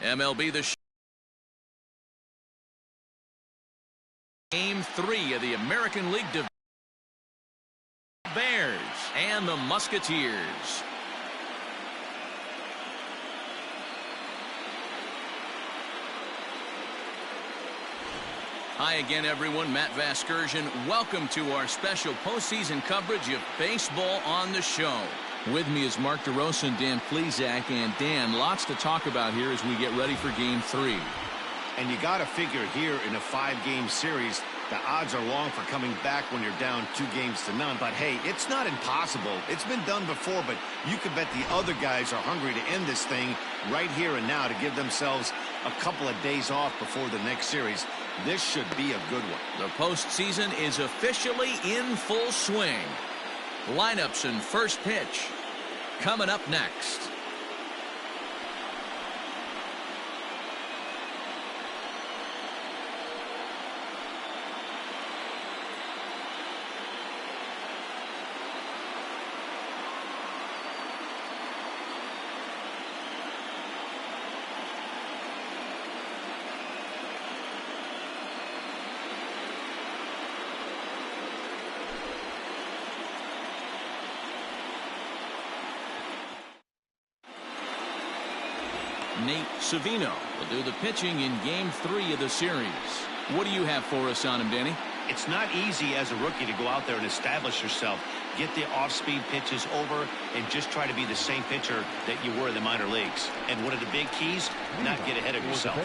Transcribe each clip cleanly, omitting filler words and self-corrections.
MLB Game 3 of the American League Division. Bears and the Musketeers. Hi again, everyone. Matt Vasgersian. Welcome to our special postseason coverage of baseball on the show. With me is Mark DeRosa and Dan Plesac. And Dan, lots to talk about here as we get ready for Game 3. And you got to figure here in a 5-game series, the odds are long for coming back when you're down 2-0. But hey, it's not impossible. It's been done before, but you can bet the other guys are hungry to end this thing right here and now to give themselves a couple of days off before the next series. This should be a good one. The postseason is officially in full swing. Lineups and first pitch coming up next. Xavier will do the pitching in Game 3 of the series. What do you have for us on him, Danny? It's not easy as a rookie to go out there and establish yourself, get the off-speed pitches over, and just try to be the same pitcher that you were in the minor leagues. And one of the big keys, not get ahead of yourself.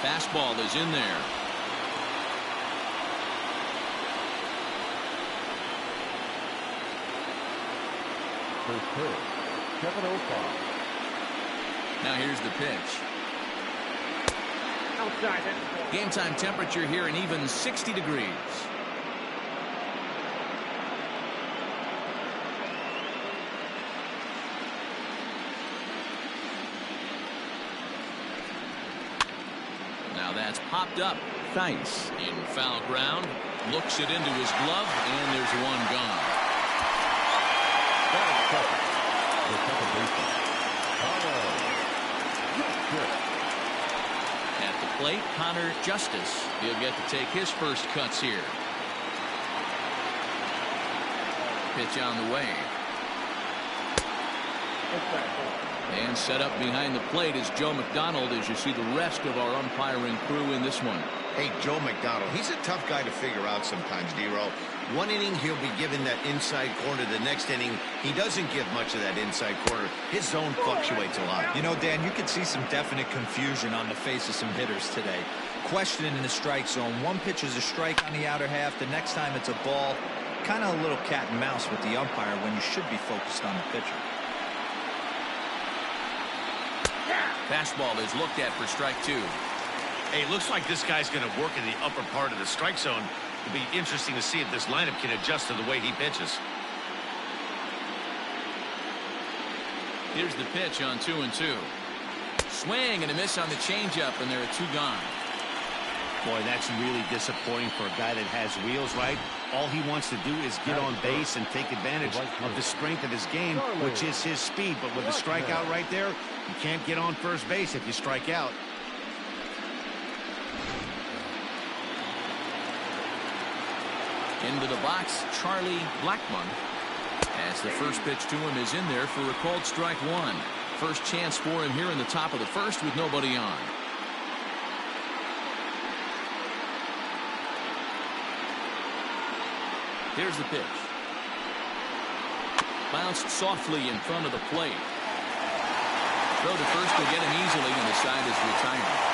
Fastball is in there. Now here's the pitch. Game time temperature here an even 60 degrees. That's popped up. Nice. In foul ground. Looks it into his glove, and there's one gone. At the plate, Connor Justice. He'll get to take his first cuts here. Pitch on the way. And set up behind the plate is Joe McDonald as you see the rest of our umpiring crew in this one. Hey, Joe McDonald, he's a tough guy to figure out sometimes, D-Row. One inning, he'll be given that inside corner. The next inning, he doesn't give much of that inside corner. His zone fluctuates a lot. You know, Dan, you could see some definite confusion on the face of some hitters today. Questioning in the strike zone. One pitch is a strike on the outer half. The next time it's a ball. Kind of a little cat and mouse with the umpire when you should be focused on the pitcher. Fastball is looked at for strike 2. Hey, it looks like this guy's going to work in the upper part of the strike zone. It'll be interesting to see if this lineup can adjust to the way he pitches. Here's the pitch on 2-2. Swing and a miss on the changeup, and there are 2 gone. Boy, that's really disappointing for a guy that has wheels, right? All he wants to do is get on base and take advantage of the strength of his game, which is his speed. But with a strikeout right there, you can't get on first base if you strike out. Into the box, Charlie Blackmon. As the first pitch to him is in there for a called strike 1. First chance for him here in the top of the first with nobody on. Here's the pitch. Bounced softly in front of the plate. Throw to first will get him easily, and the side is retired.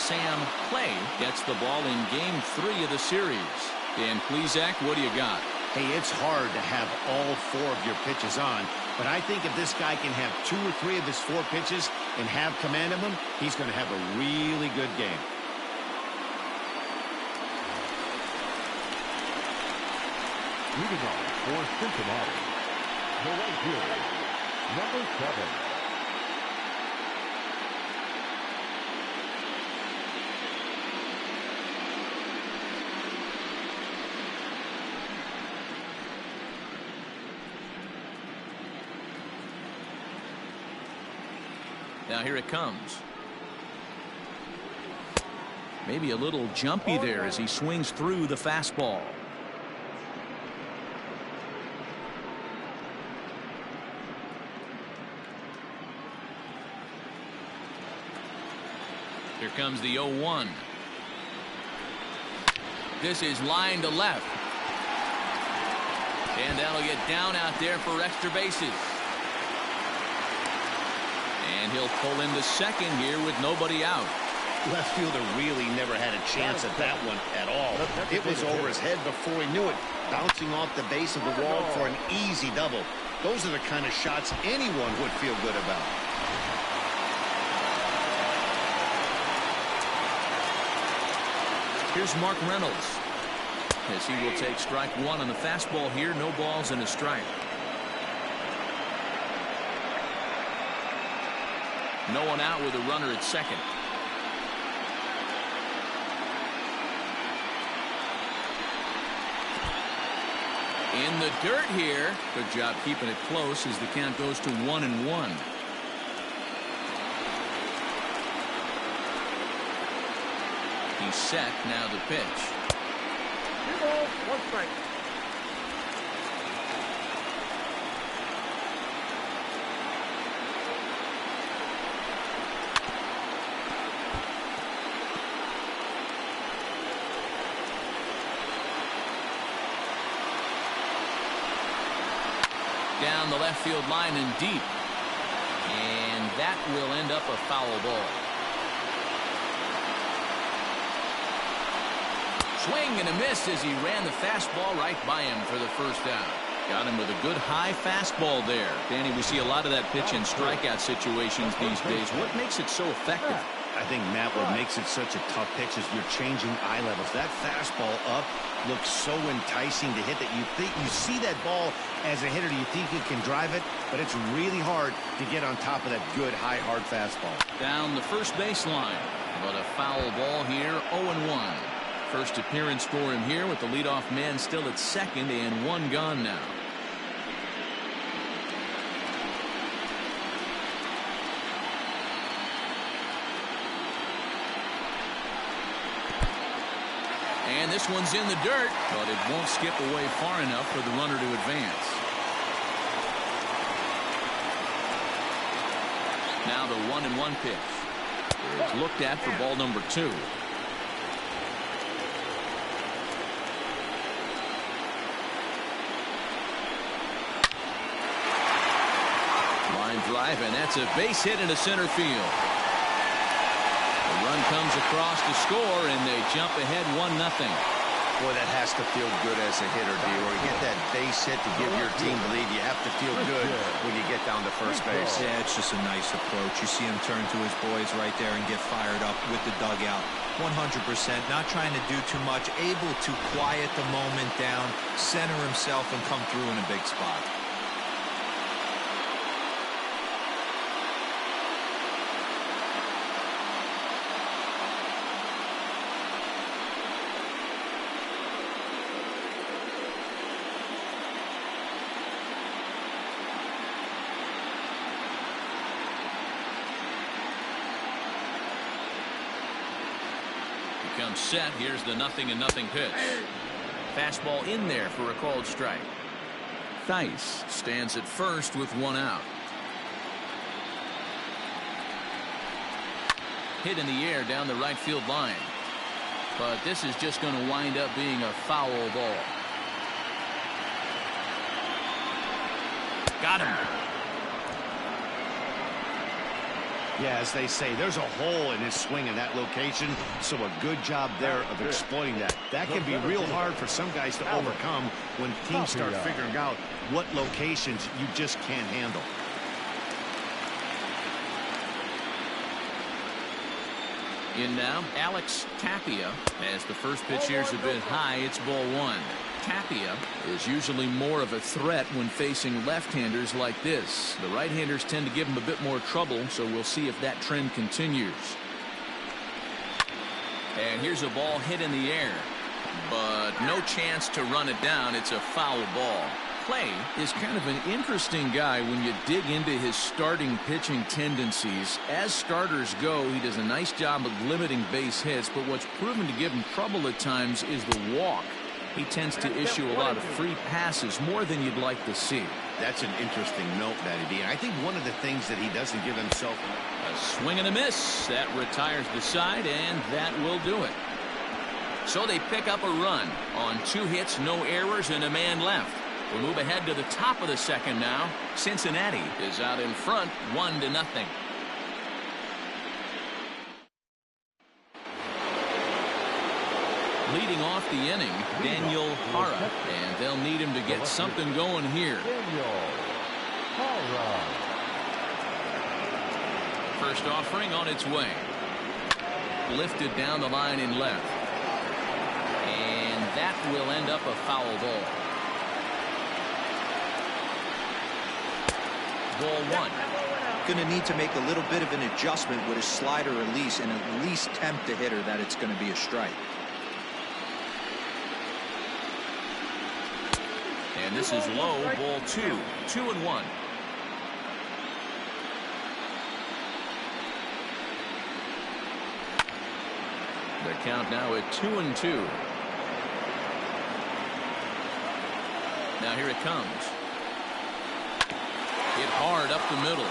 Sam Clay gets the ball in Game 3 of the series. Dan Plesac, what do you got? Hey, it's hard to have all 4 of your pitches on, but I think if this guy can have 2 or 3 of his 4 pitches and have command of them, he's going to have a really good game. Leading off for Cincinnati, the right fielder, number 7. Now here it comes. Maybe a little jumpy there as he swings through the fastball. Here comes the 0-1. This is line to left. And that'll get down out there for extra bases. And he'll pull into second here with nobody out. Left fielder really never had a chance at that one at all. It was over his head before he knew it, bouncing off the base of the wall for an easy double. Those are the kind of shots anyone would feel good about. Here's Mark Reynolds as he will take strike 1 on the fastball here. No balls and a strike. No one out with a runner at second. In the dirt here. Good job keeping it close as the count goes to 1-1. He's set now to pitch. 2 balls, 1 strike. Down the left field line and deep. And that will end up a foul ball. Swing and a miss as he ran the fastball right by him for the first out. Got him with a good high fastball there. Danny, we see a lot of that pitch in strikeout situations these days. What makes it so effective? I think, Matt, what makes it such a tough pitch is you're changing eye levels. That fastball up looks so enticing to hit that you see that ball as a hitter, you think you can drive it, but it's really hard to get on top of that good high hard fastball. Down the first baseline, but a foul ball here. 0-1. First appearance for him here with the leadoff man still at second and 1 gone now. And this one's in the dirt, but it won't skip away far enough for the runner to advance. Now the 1-1 pitch. It's looked at for ball number 2. Line drive, and that's a base hit into center field. The run comes across to score, and they jump ahead 1-0. Boy, that has to feel good as a hitter, D-Roy. You get that base hit to give your team the lead. You have to feel good when you get down to first base. Yeah, it's just a nice approach. You see him turn to his boys right there and get fired up with the dugout. 100%, not trying to do too much, able to quiet the moment down, center himself, and come through in a big spot. Comes set. Here's the 0-0 pitch. Fastball in there for a called strike. Theis stands at first with 1 out. Hit in the air down the right field line. But this is just going to wind up being a foul ball. Got him. Yeah, as they say, there's a hole in his swing in that location, so a good job there of exploiting that. That can be real hard for some guys to overcome when teams start figuring out what locations you just can't handle. In now, Alex Tapia, as the first pitch here is a bit high. It's ball one. Tapia is usually more of a threat when facing left-handers like this. The right-handers tend to give him a bit more trouble, so we'll see if that trend continues. And here's a ball hit in the air, but no chance to run it down. It's a foul ball. Clay is kind of an interesting guy when you dig into his starting pitching tendencies. As starters go, he does a nice job of limiting base hits, but what's proven to give him trouble at times is the walk. He tends to issue a lot of free passes, more than you'd like to see. That's an interesting note, Matty B. I think one of the things that he doesn't give himself... A swing and a miss. That retires the side, and that will do it. So they pick up a run on 2 hits, no errors, and a man left. We'll move ahead to the top of the second now. Cincinnati is out in front, 1-0. Leading off the inning, Daniel Hara, and they'll need him to get something going here. First offering on its way. Lifted down the line in left. And that will end up a foul ball. Ball one. Going to need to make a little bit of an adjustment with his slider release and at least tempt the hitter that it's going to be a strike. And this is low, ball 2. 2-1. The count now at 2-2. Now here it comes. Hit hard up the middle.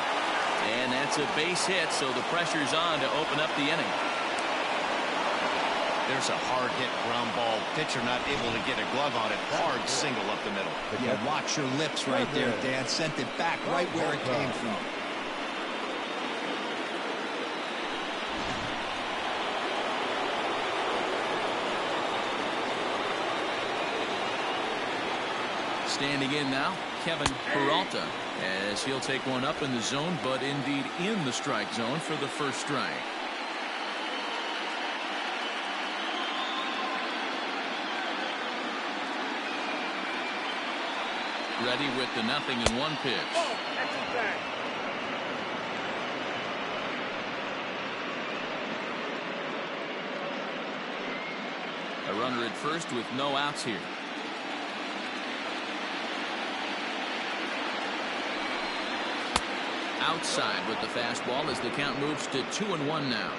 And that's a base hit, so the pressure's on to open up the inning. There's a hard hit ground ball. Pitcher not able to get a glove on it. Hard single up the middle. Yeah, watch your lips right there, Dan. Sent it back right where it came from. Standing in now, Kevin Peralta, as he'll take one up in the zone, but indeed in the strike zone for the first strike. Ready with the 0-1 pitch. A runner at first with no outs here. Outside with the fastball as the count moves to 2-1 now.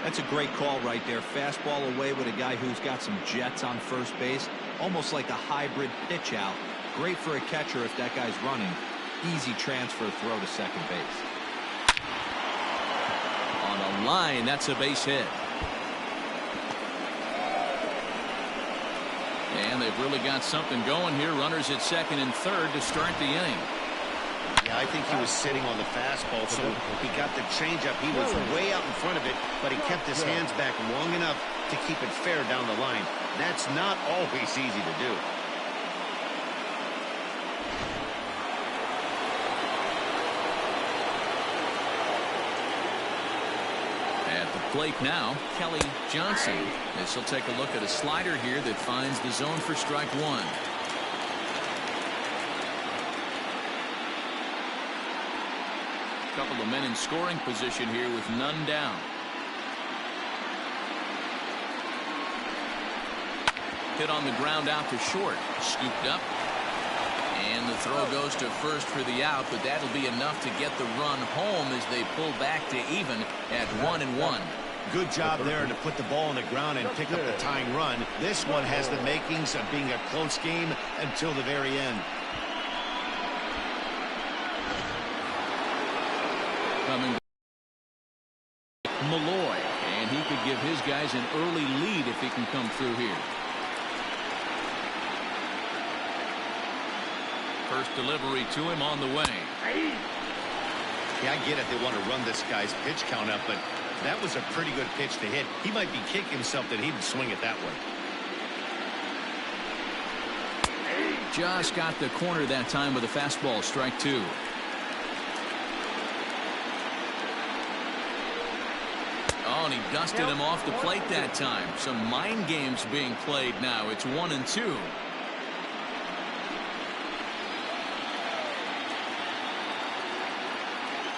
That's a great call right there. Fastball away with a guy who's got some jets on first base. Almost like a hybrid pitch out. Great for a catcher if that guy's running. Easy transfer throw to second base. On a line, that's a base hit. And they've really got something going here. Runners at second and third to start the inning. Yeah, I think he was sitting on the fastball, so he got the changeup. He was way out in front of it, but he kept his hands back long enough to keep it fair down the line. That's not always easy to do. At the plate now, Kelly Johnson. This will take a look at a slider here that finds the zone for strike one. Couple of men in scoring position here with none down. Hit on the ground out to short. Scooped up. And the throw goes to first for the out, but that'll be enough to get the run home as they pull back to even at 1-1. Good job there to put the ball on the ground and pick up the tying run. This one has the makings of being a close game until the very end. Coming Malloy, and he could give his guys an early lead if he can come through here. First delivery to him on the way. Yeah, I get it. They want to run this guy's pitch count up, but that was a pretty good pitch to hit. He might be kicking himself that he didn't swing it that way. Just got the corner that time with a fastball, strike 2. Oh, and he dusted him off the plate that time. Some mind games being played now. It's 1-2.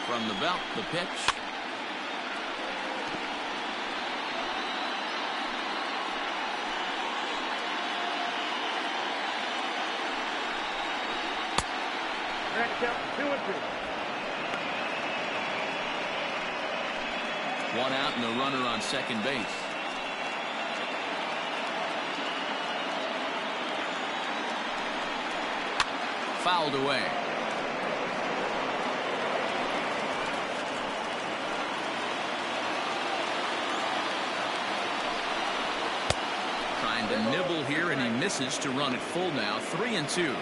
From the belt, the pitch. Count 2-2. 1 out and a runner on second base. Fouled away. Trying to nibble here, and he misses to run it full now. 3-2.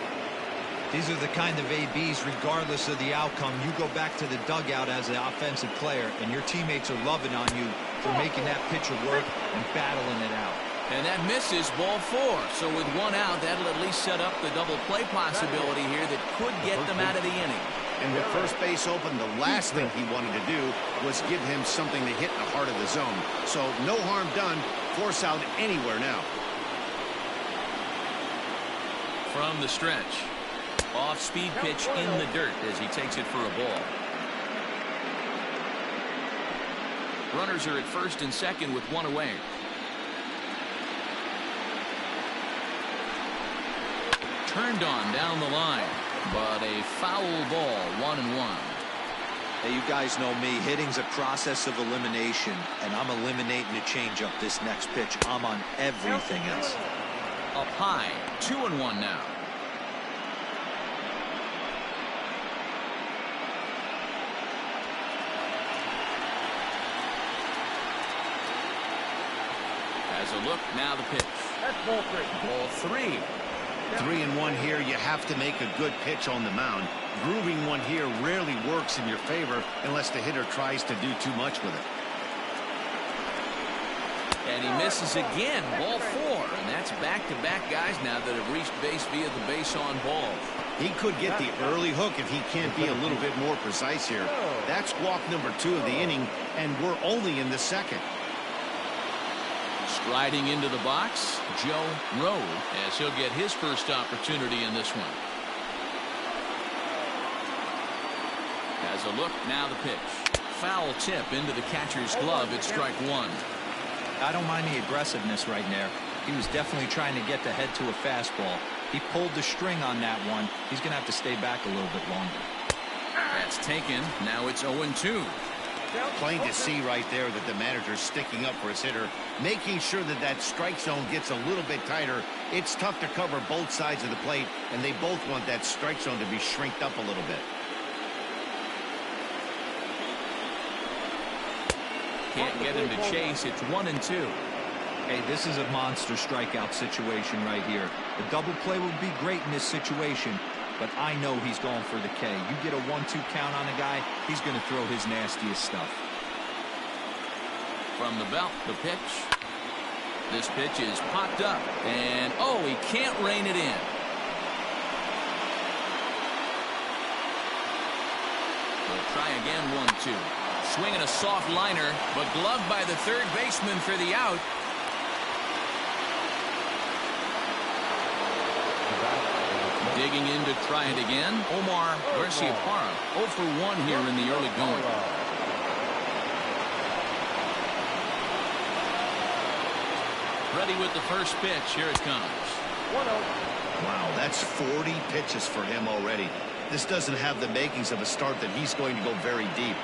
These are the kind of ABs, regardless of the outcome. You go back to the dugout as an offensive player, and your teammates are loving on you for making that pitcher work and battling it out. And that misses, ball 4. So with 1 out, that'll at least set up the double play possibility here that could get them out of the inning. And with first base open, the last thing he wanted to do was give him something to hit in the heart of the zone. So no harm done. Force out anywhere now. From the stretch. Off-speed pitch in the dirt as he takes it for a ball. Runners are at first and second with 1 away. Turned on down the line, but a foul ball, 1-1. Hey, you guys know me. Hitting's a process of elimination, and I'm eliminating the changeup this next pitch. I'm on everything else. Up high, 2-1 now. As a look, now the pitch. That's ball 3. Ball 3. 3-1 here. You have to make a good pitch on the mound. Grooving one here rarely works in your favor unless the hitter tries to do too much with it. And he misses again. Ball 4. And that's back-to-back guys now that have reached base via the base on balls. He could get the early hook if he can't be a little bit more precise here. That's walk number 2 of the inning, and we're only in the second. Striding into the box, Joe Rowe, as he'll get his first opportunity in this one. As a look, now the pitch. Foul tip into the catcher's glove. It's strike 1. I don't mind the aggressiveness right there. He was definitely trying to get the head to a fastball. He pulled the string on that one. He's going to have to stay back a little bit longer. That's taken. Now it's 0-2. Plain to see right there that the manager's sticking up for his hitter, making sure that that strike zone gets a little bit tighter. It's tough to cover both sides of the plate, and they both want that strike zone to be shrinked up a little bit. Can't get him to chase. It's 1-2. Hey, this is a monster strikeout situation right here. The double play would be great in this situation, but I know he's going for the K. You get a 1-2 count on a guy, he's going to throw his nastiest stuff. From the belt, the pitch. This pitch is popped up, and oh, he can't rein it in. We'll try again, 1-2. Swinging a soft liner, but gloved by the third baseman for the out. Digging in to try it again, Omar Garciaparra, 0 for 1 here in the early going. Ready with the first pitch. Here it comes. 1-0. Wow, that's 40 pitches for him already. This doesn't have the makings of a start that he's going to go very deep.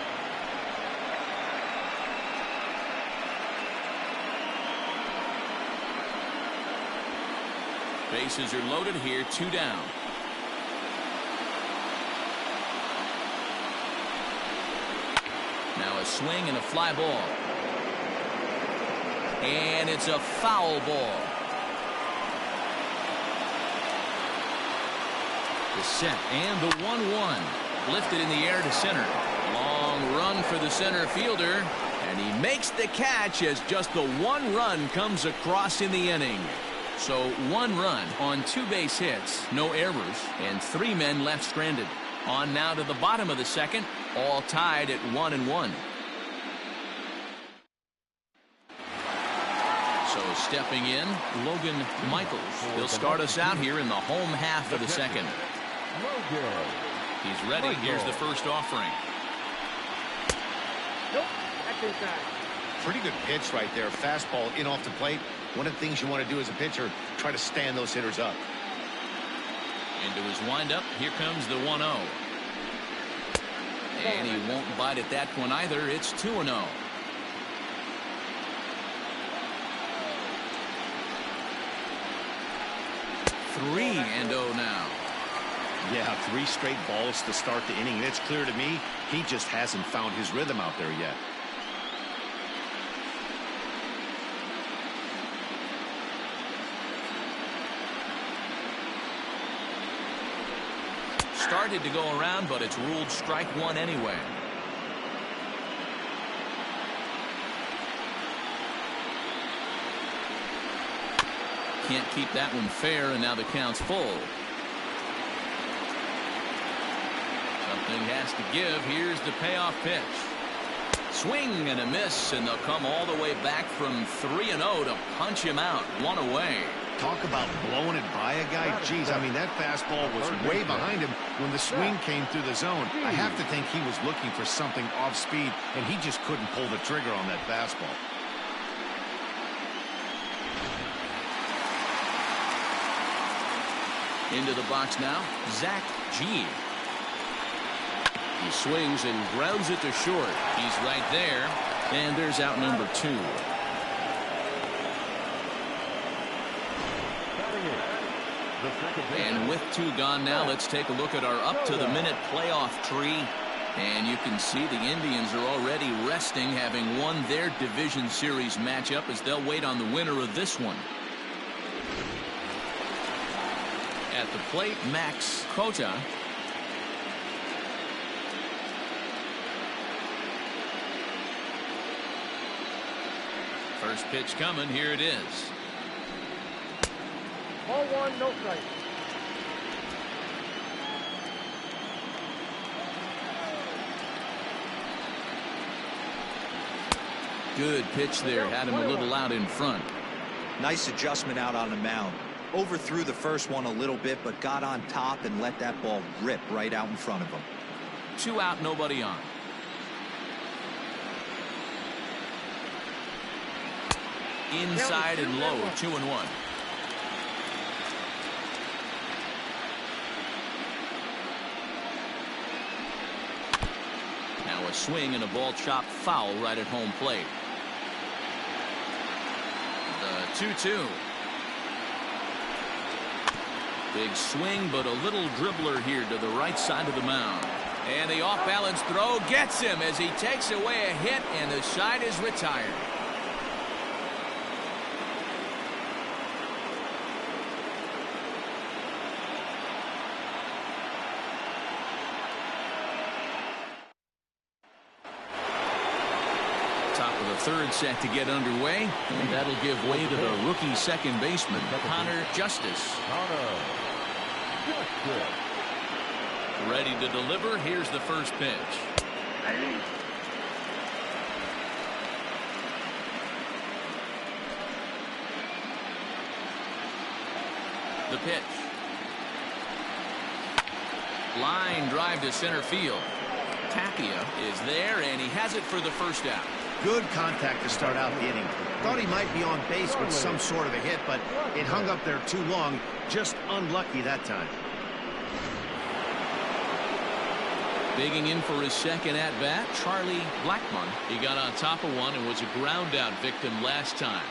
Bases are loaded here, 2 down. Now a swing and a fly ball. And it's a foul ball. The set and the 1-1. Lifted in the air to center. Long run for the center fielder, and he makes the catch as just the one run comes across in the inning. So 1 run on 2 base hits, no errors, and 3 men left stranded. On now to the bottom of the second, all tied at 1-1. So stepping in, Logan Michaels. He'll start us out here in the home half of the second. He's ready. Here's the first offering. Nope, that's inside. Pretty good pitch right there. Fastball in off the plate. One of the things you want to do as a pitcher, try to stand those hitters up. Into his windup, here comes the 1-0. And he won't bite at that one either. It's 2-0. Three and 0 now. Yeah, 3 straight balls to start the inning. It's clear to me he just hasn't found his rhythm out there yet. Started to go around, but it's ruled strike 1 anyway. Can't keep that one fair, and now the count's full. Something has to give. Here's the payoff pitch. Swing and a miss, and they'll come all the way back from 3-0 to punch him out. 1 away. Talk about blowing it by a guy. Geez, I mean, that fastball was way behind him when the swing came through the zone. I have to think he was looking for something off speed, and he just couldn't pull the trigger on that fastball. Into the box now, Zach G. He swings and grounds it to short. He's right there, and there's out number 2. And with 2 gone now, let's take a look at our up-to-the-minute playoff tree. And you can see the Indians are already resting, having won their division series matchup, as they'll wait on the winner of this one. At the plate, Max Cota. First pitch coming. Here it is. Ball 1, no strike. Good pitch there. Had him a little out in front. Nice adjustment out on the mound. Overthrew the first one a little bit, but got on top and let that ball rip right out in front of him. 2 out, nobody on. Inside and low, 2-1. Now a swing and a ball chopped foul right at home plate. The 2-2. Big swing, but a little dribbler here to the right side of the mound. And the off-balance throw gets him as he takes away a hit, and the side is retired. Top of the third set to get underway, and that'll give way to the rookie second baseman, Connor Justice. Ready to deliver. Here's the first pitch. The pitch. Line drive to center field. Tapia is there, and he has it for the first out. Good contact to start out the inning. Thought he might be on base with some sort of a hit, but it hung up there too long. Just unlucky that time. Bigging in for his second at-bat, Charlie Blackmon. He got on top of one and was a ground-out victim last time.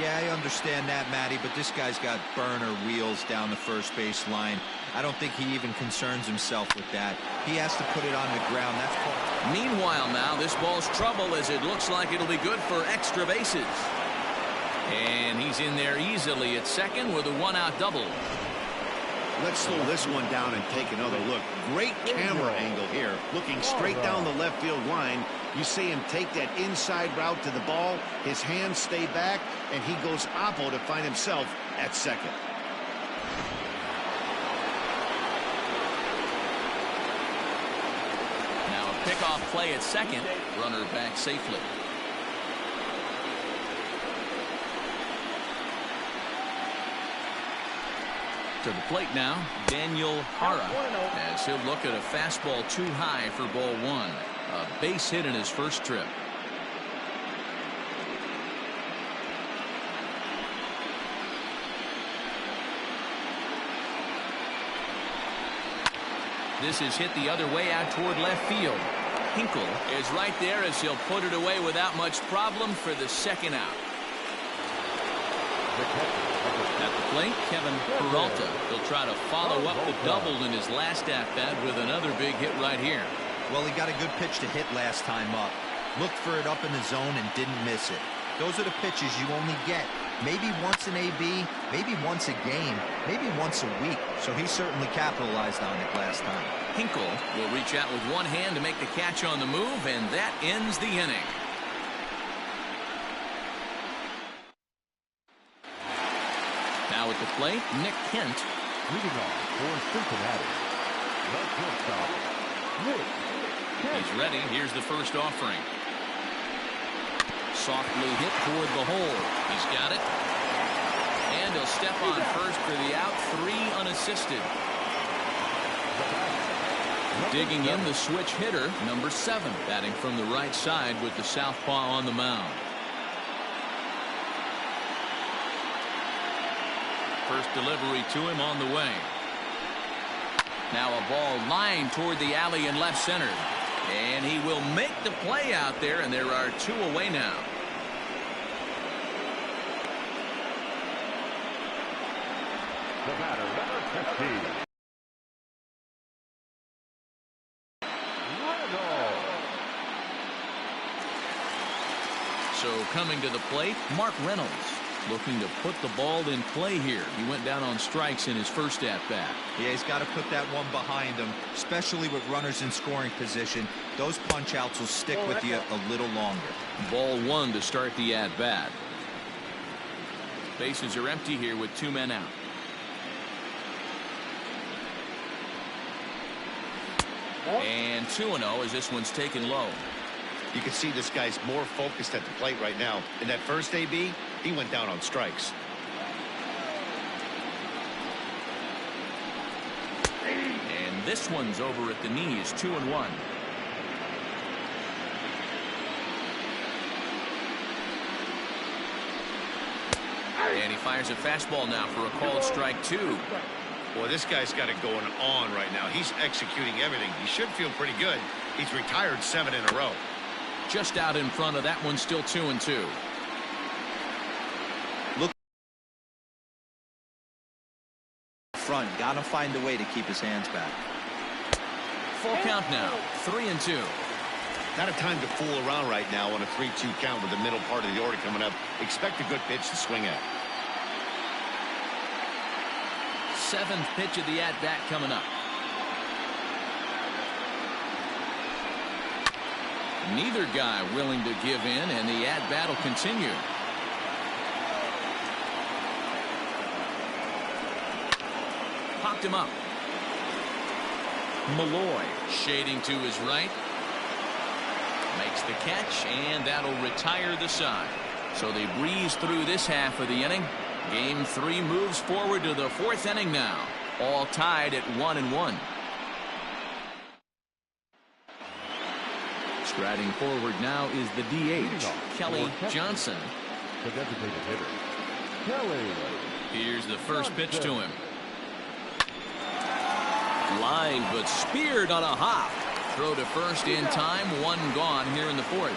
Yeah, I understand that, Matty, but this guy's got burner wheels down the first base line. I don't think he even concerns himself with that. He has to put it on the ground. That's part. Meanwhile now, this ball's trouble as it looks like it'll be good for extra bases. And he's in there easily at second with a 1-out double. Let's slow this one down and take another look. Great camera angle here. Looking straight down the left field line. You see him take that inside route to the ball. His hands stay back, and he goes oppo to find himself at second. Now a pickoff play at second. Runner back safely. To the plate now, Daniel Hara, as he'll look at a fastball too high for ball one. A base hit in his first trip. This is hit the other way out toward left field. Hinkle is right there as he'll put it away without much problem for the second out. At the plate, Kevin Peralta. He'll try to follow up the double in his last at-bat with another big hit right here. Well, he got a good pitch to hit last time up. Looked for it up in the zone and didn't miss it. Those are the pitches you only get. Maybe once an AB, maybe once a game, maybe once a week. So he certainly capitalized on it last time. Hinkle will reach out with one hand to make the catch on the move, and that ends the inning. Now at the plate, Nick Kent. Leading off for Cincinnati, the shortstop, Nick Kent. He's ready. Here's the first offering. Softly hit toward the hole. He's got it. And he'll step on first for the out. 3 unassisted. Digging in the switch hitter, number 7, batting from the right side with the southpaw on the mound. First delivery to him on the way. Now a ball lined toward the alley in left center. And he will make the play out there, and there are 2 away now. The batter, number 15. So coming to the plate, Mark Reynolds. Looking to put the ball in play here. He went down on strikes in his first at-bat. Yeah, he's got to put that one behind him, especially with runners in scoring position. Those punch-outs will stick with you a little longer. Ball 1 to start the at-bat. Bases are empty here with 2 men out. And 2-0 as this one's taken low. You can see this guy's more focused at the plate right now. In that first AB, he went down on strikes. And this one's over at the knees, 2-1. And he fires a fastball now for a called strike 2. Boy, this guy's got it going on right now. He's executing everything. He should feel pretty good. He's retired 7 in a row. Just out in front of that one, still 2-2. Look front, gotta find a way to keep his hands back. Full count now, 3-2. Not a time to fool around right now on a 3-2 count with the middle part of the order coming up. Expect a good pitch to swing at. 7th pitch of the at-bat coming up. Neither guy willing to give in, and the at-bat will continue. Popped him up. Malloy shading to his right. Makes the catch, and that'll retire the side. So they breeze through this half of the inning. Game 3 moves forward to the 4th inning now. All tied at 1-1. Striding forward now is the DH, Kelly Johnson. The designated hitter, Kelly. Here's the first pitch to him. Line, but speared on a hop. Throw to first in time. 1 gone here in the 4th.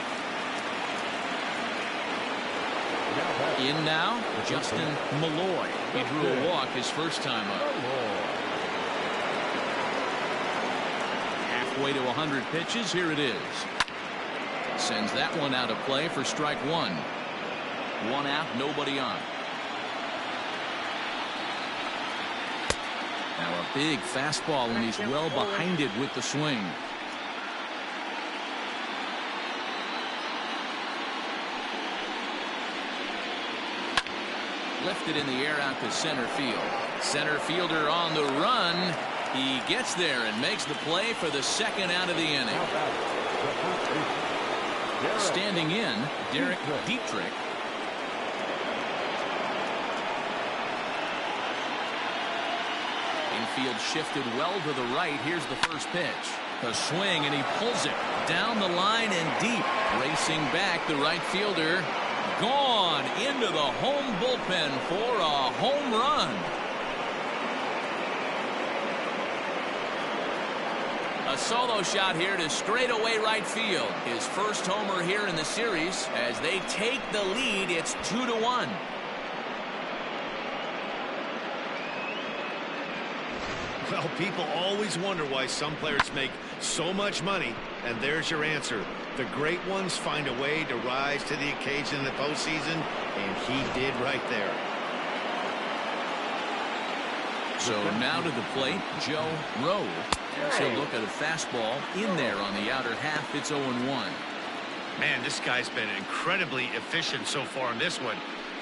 In now, Justin Malloy. He drew a walk his first time up. Halfway to 100 pitches. Here it is. Sends that one out of play for strike 1. 1 out, nobody on. Now a big fastball, and he's well behind it with the swing. Lifted in the air out to center field. Center fielder on the run. He gets there and makes the play for the second out of the inning. Standing in, Derek Dietrich. Infield shifted well to the right. Here's the first pitch. A swing, and he pulls it down the line and deep. Racing back, the right fielder. Gone into the home bullpen for a home run. A solo shot here to straightaway right field. His first homer here in the series. As they take the lead, it's 2-1. Well, people always wonder why some players make so much money, and there's your answer. The great ones find a way to rise to the occasion in the postseason, and he did right there. So now to the plate, Joe Rowe. He'll look at a fastball in there on the outer half. It's 0-1. Man, this guy's been incredibly efficient so far in this one,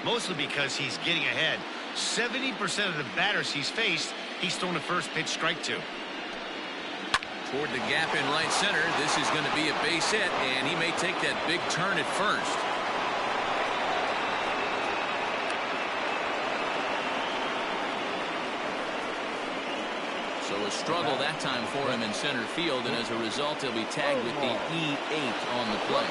mostly because he's getting ahead. 70% of the batters he's faced, he's thrown a first pitch strike to. Toward the gap in right center. This is going to be a base hit, and he may take that big turn at first. So a struggle that time for him in center field, and as a result, he'll be tagged with the E8 on the play.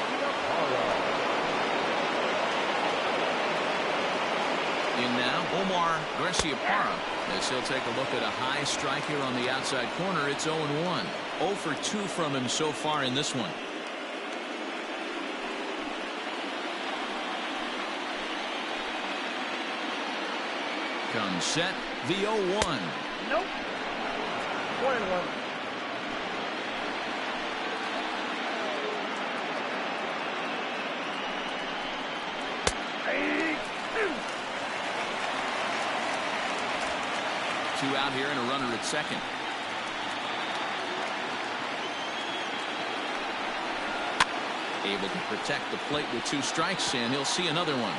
In now, Omar Garciaparra, as he'll take a look at a high strike here on the outside corner. It's 0-1. 0 for 2 from him so far in this one. Comes set, the 0-1. Nope. 1-1. Two out here and a runner at second. Able to protect the plate with 2 strikes, and he'll see another one.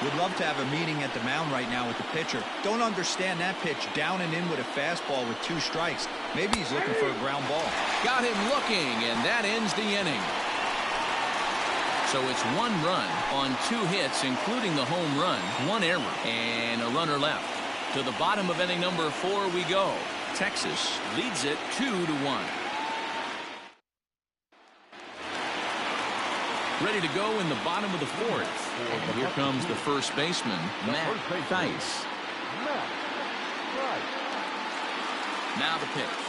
Would love to have a meeting at the mound right now with the pitcher. Don't understand that pitch. Down and in with a fastball with 2 strikes. Maybe he's looking for a ground ball. Got him looking, and that ends the inning. So it's 1 run on 2 hits, including the home run, 1 error, and a runner left. To the bottom of inning number 4 we go. Texas leads it 2-1. Ready to go in the bottom of the 4th. And here comes the first baseman, Matt Thaiss. Now the pitch.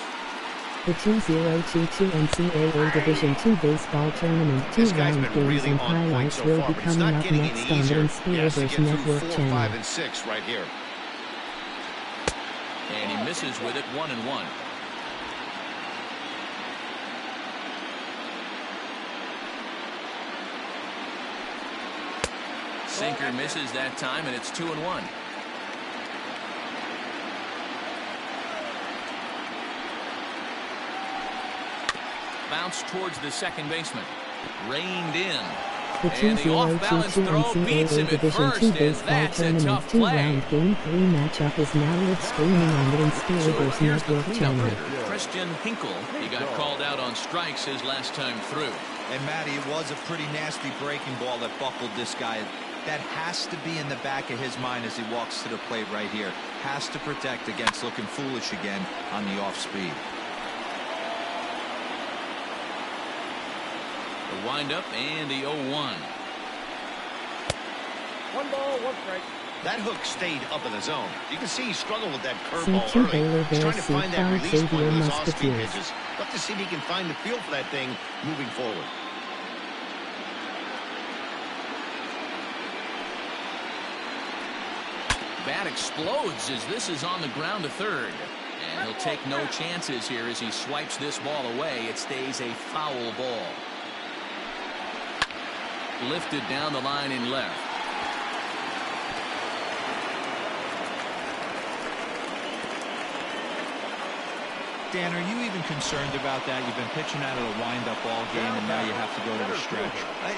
The 2022 Ncaa Division II Baseball Tournament 2-round games and highlights will be coming up next on the MUSKETEERS Network channel. 5 and 6 right here. And he misses with it, 1-1. Sinker misses that time, and it's 2-1. Bounce towards the second baseman. Reined in. The 2022 Ncaa Division II Baseball Tournament 2-round Game 3 matchup is now live streaming on the MUSKETEERS Network channel. Christian Hinkle. He got called out on strikes his last time through. And Matty, it was a pretty nasty breaking ball that buckled this guy. That has to be in the back of his mind as he walks to the plate right here. Has to protect against looking foolish again on the off speed. The windup and the 0-1. 1 ball, 1 strike. That hook stayed up in the zone. You can see he struggled with that See curveball two early. Baylor He's trying Bears to find that see release 5 point Xavier with those off-speed MUSKETEERS. pitches. Love to see if he can find the feel for that thing moving forward. Bat explodes as this is on the ground to third. And he'll take no chances here as he swipes this ball away. It stays a foul ball. Lifted down the line in left. Dan, are you even concerned about that? You've been pitching out of the wind-up all game, and now you have to go to the stretch.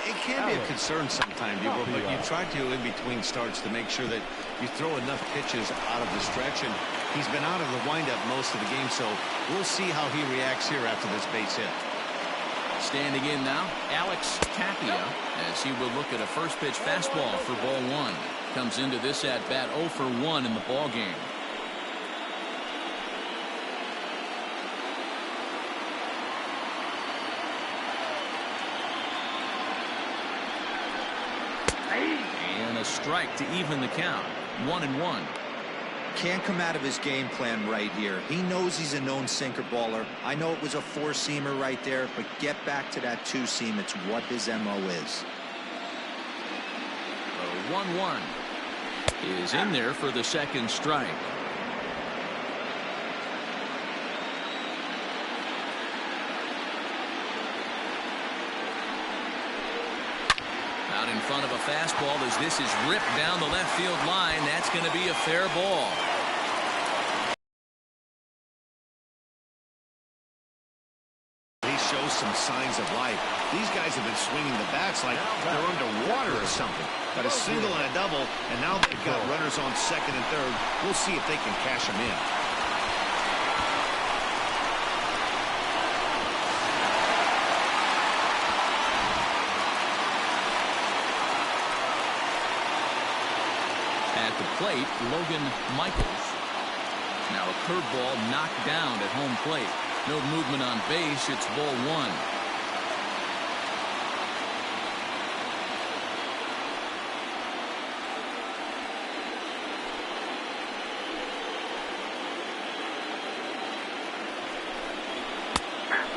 It can be a concern sometimes, but you try to, in between starts, to make sure that you throw enough pitches out of the stretch, and he's been out of the windup most of the game, so we'll see how he reacts here after this base hit. Standing in now, Ncaa, as he will look at a first pitch fastball for ball one. Comes into this at bat 0 for 1 in the ball game. And a strike to even the count. 1-1. Can't come out of his game plan right here. He knows he's a known sinker baller. I know it was a four-seamer right there, but get back to that two-seam. It's what his MO is. 1-1 is in there for the second strike. Out in front of a fastball as this is ripped down the left field line. That's going to be a fair ball. He shows some signs of life. These guys have been swinging the bats like they're underwater or something. Got a single and a double, and now they've got runners on second and third. We'll see if they can cash them in. At the plate, Logan Michaels. Now a curveball knocked down at home plate. No movement on base. It's ball one.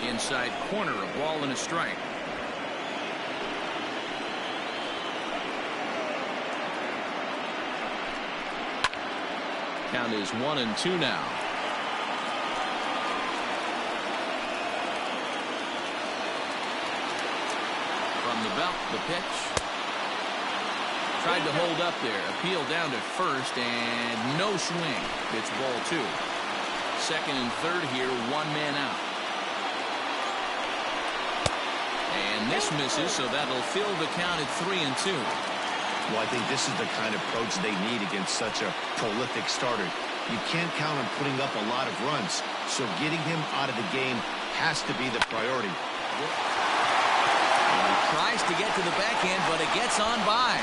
Inside corner, a ball and a strike. Count is 1-2 now. From the belt, the pitch. Tried to hold up there. Appeal down to first, and no swing. It's ball two. Second and third here, one man out. And this misses, so that'll fill the count at 3-2. Well, I think this is the kind of approach they need against such a prolific starter. You can't count on putting up a lot of runs, so getting him out of the game has to be the priority. He tries to get to the backhand, but it gets on by.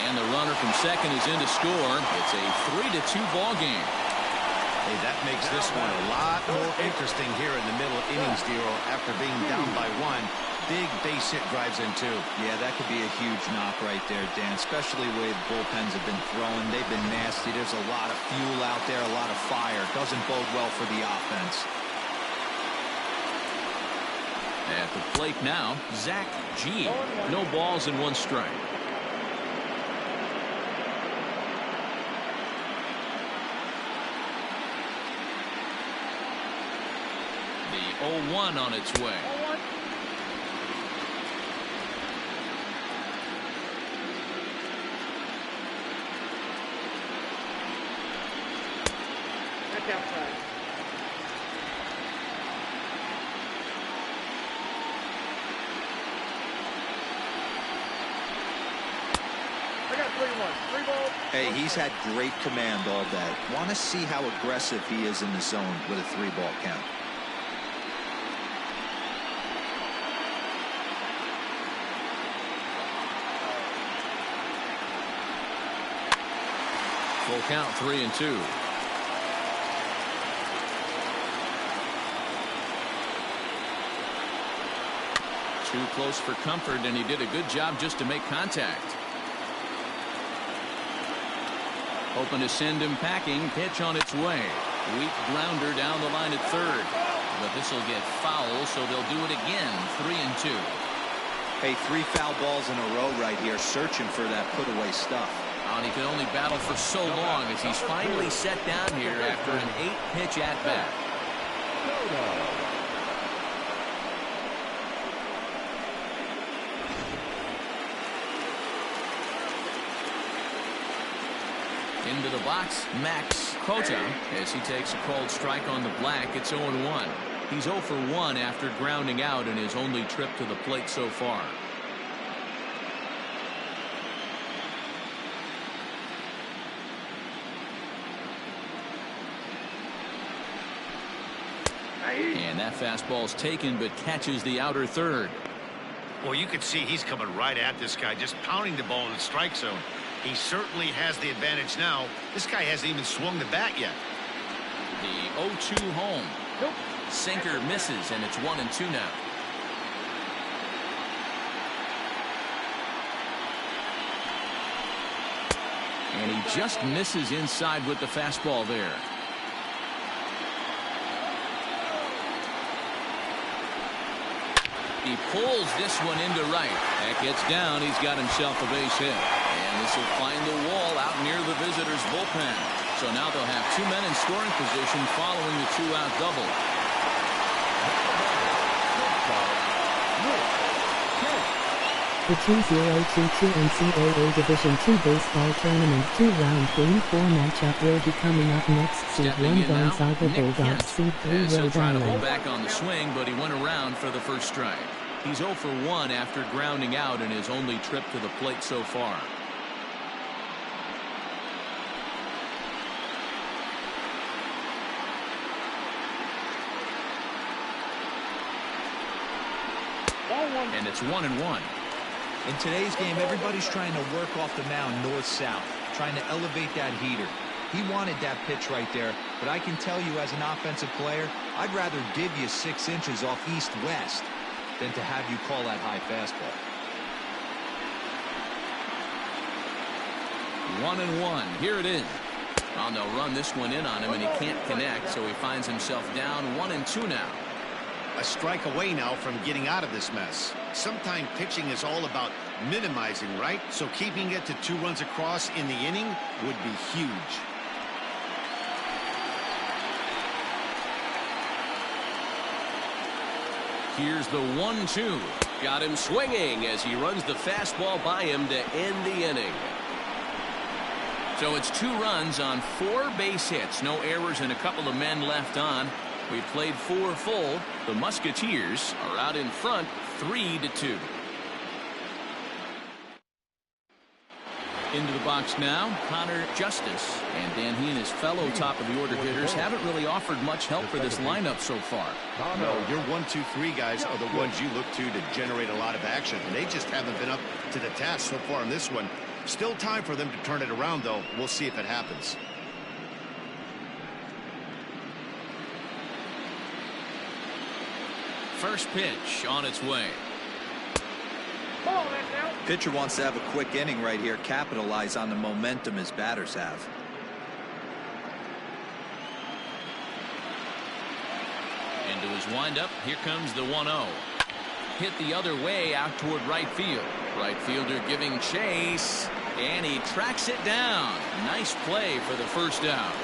And the runner from second is in to score. It's a 3-2 ball game. Hey, that makes this one a lot more interesting here in the middle innings, Dero, after being down by one. Big base hit drives in two. Yeah, that could be a huge knock right there, Dan, especially the way the bullpens have been throwing. They've been nasty. There's a lot of fuel out there, a lot of fire. Doesn't bode well for the offense. At the plate now, Xavier. No balls and one strike. The 0-1 on its way. Outside. I got 3-1. 3 balls. Hey, he's had great command all day. Want to see how aggressive he is in the zone with a 3-ball count. Full count, 3-2. Too close for comfort, and he did a good job just to make contact. Hoping to send him packing. Pitch on its way. Weak grounder down the line at third. But this will get foul, so they'll do it again. 3-2. Hey, 3 foul balls in a row right here, searching for that put-away stuff. And he can only battle for so long as he's finally set down here after an 8-pitch at-bat. Into the box, Max Cota, as he takes a called strike on the black. It's 0-1. He's 0 for 1 after grounding out in his only trip to the plate so far. And that fastball's taken, but catches the outer third. Well, you can see he's coming right at this guy, just pounding the ball in the strike zone. He certainly has the advantage now. This guy hasn't even swung the bat yet. The 0-2 home. Nope. Sinker misses, and it's 1-2 now. And he just misses inside with the fastball there. He pulls this one into right. That gets down. He's got himself a base hit. And this will find the wall out near the visitors' bullpen. So now they'll have 2 men in scoring position following the 2-out double. The 2022 NCAA Division II Baseball Tournament 2-round Game 4 matchup will be coming up next. Seed 1 Gonzaga Bulldogs, Seed 3 Rhode Trying to hold Island. back on the swing, but he went around for the first strike. He's 0 for 1 after grounding out in his only trip to the plate so far. And it's 1-1. In today's game, everybody's trying to work off the mound north-south, trying to elevate that heater. He wanted that pitch right there, but I can tell you as an offensive player, I'd rather give you 6 inches off east-west than to have you call that high fastball. 1-1. Here it is. Oh, they'll run this one in on him, and he can't connect, so he finds himself down 1-2 now. A strike away now from getting out of this mess. Sometimes pitching is all about minimizing, right? So keeping it to 2 runs across in the inning would be huge. Here's the 1-2. Got him swinging as he runs the fastball by him to end the inning. So it's 2 runs on 4 base hits. No errors and a couple of men left on. We played 4 full. The Musketeers are out in front 3-2. Into the box now, Connor Justice. And Dan, he and his fellow top-of-the-order hitters haven't really offered much help for this lineup so far. No, your 1, 2, 3 guys are the ones you look to generate a lot of action. And they just haven't been up to the task so far in this one. Still time for them to turn it around, though. We'll see if it happens. First pitch on its way. Pitcher wants to have a quick inning right here, capitalize on the momentum his batters have. Into his windup, here comes the 1-0. Hit the other way out toward right field. Right fielder giving chase, and he tracks it down. Nice play for the first out.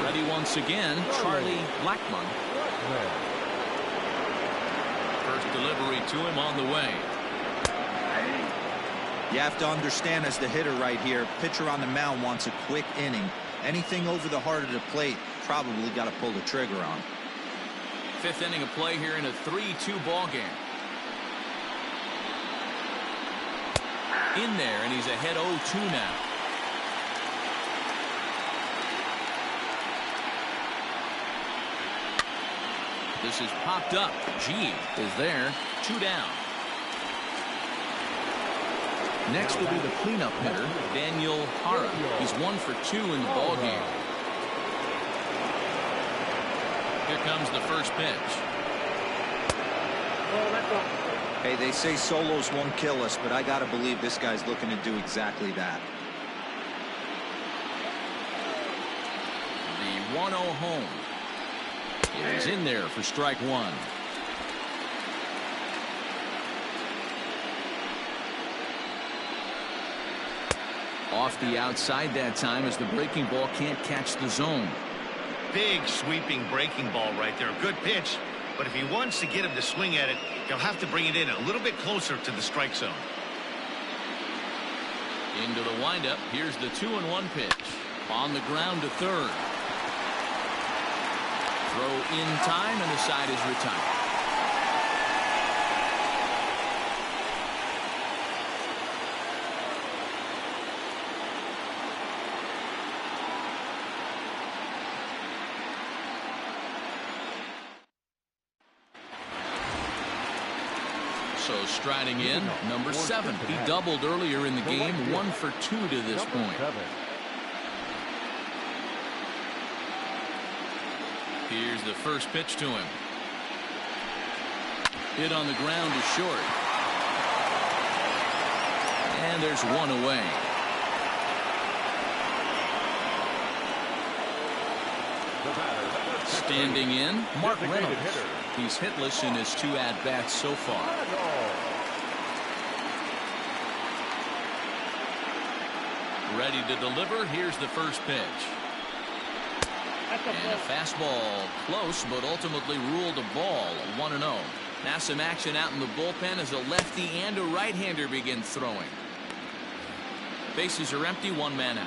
Ready once again, Charlie Blackmon. First delivery to him on the way. You have to understand, as the hitter right here, pitcher on the mound wants a quick inning. Anything over the heart of the plate, probably got to pull the trigger on. 5th inning of play here in a 3-2 ball game. In there, and he's ahead 0-2 now. This is popped up. G is there. 2 down. Next will be the cleanup hitter, Daniel Hara. He's 1 for 2 in the ball game. Here comes the first pitch. Hey, they say solos won't kill us, but I got to believe this guy's looking to do exactly that. The 1-0 home. He's in there for strike 1. Off the outside that time as the breaking ball can't catch the zone. Big sweeping breaking ball right there. Good pitch. But if he wants to get him to swing at it, he'll have to bring it in a little bit closer to the strike zone. Into the windup. Here's the 2-1 pitch. On the ground to third. Throw in time, and the side is retired. So striding in, number 7. He doubled earlier in the game, 1 for 2 to this point. Here's the first pitch to him. Hit on the ground is short. And there's one away. Standing in, Mark Reynolds. He's hitless in his 2 at-bats so far. Ready to deliver. Here's the first pitch. And a fastball close, but ultimately ruled a ball. 1-0. Now some action out in the bullpen as a lefty and a right-hander begin throwing. Bases are empty, 1 man out.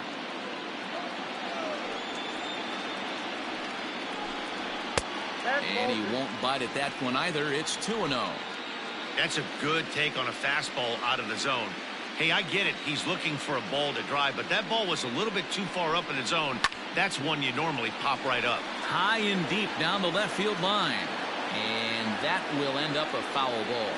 And he won't bite at that one either. It's 2-0. That's a good take on a fastball out of the zone. Hey, I get it. He's looking for a ball to drive, but that ball was a little bit too far up in the zone. That's one you normally pop right up. High and deep down the left field line. And that will end up a foul ball.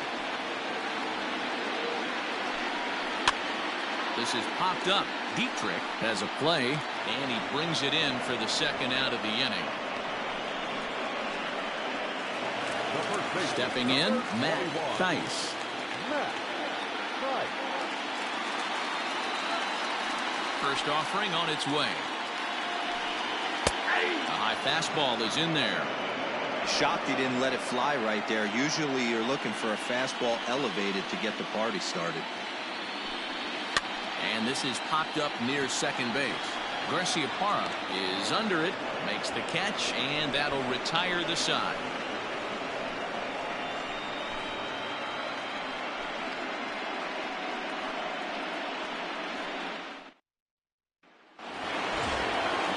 This is popped up. Dietrich has a play, and he brings it in for the second out of the inning. Stepping in, Matt Thaiss. First offering on its way. A high fastball is in there. Shocked he didn't let it fly right there. Usually you're looking for a fastball elevated to get the party started. And this is popped up near second base. Garciaparra is under it, makes the catch, and that'll retire the side.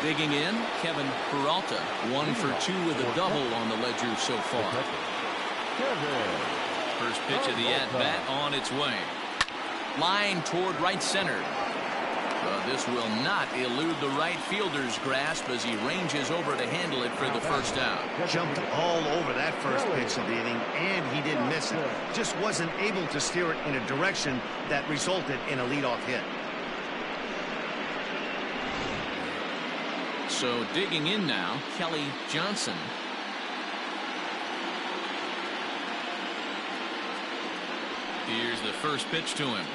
Digging in, Kevin Peralta, 1 for 2 with a double on the ledger so far. First pitch of the at-bat on its way. Line toward right center. This will not elude the right fielder's grasp as he ranges over to handle it for the first out. Jumped all over that first pitch of the inning, and he didn't miss it. Just wasn't able to steer it in a direction that resulted in a leadoff hit. So digging in now, Kelly Johnson. Here's the first pitch to him.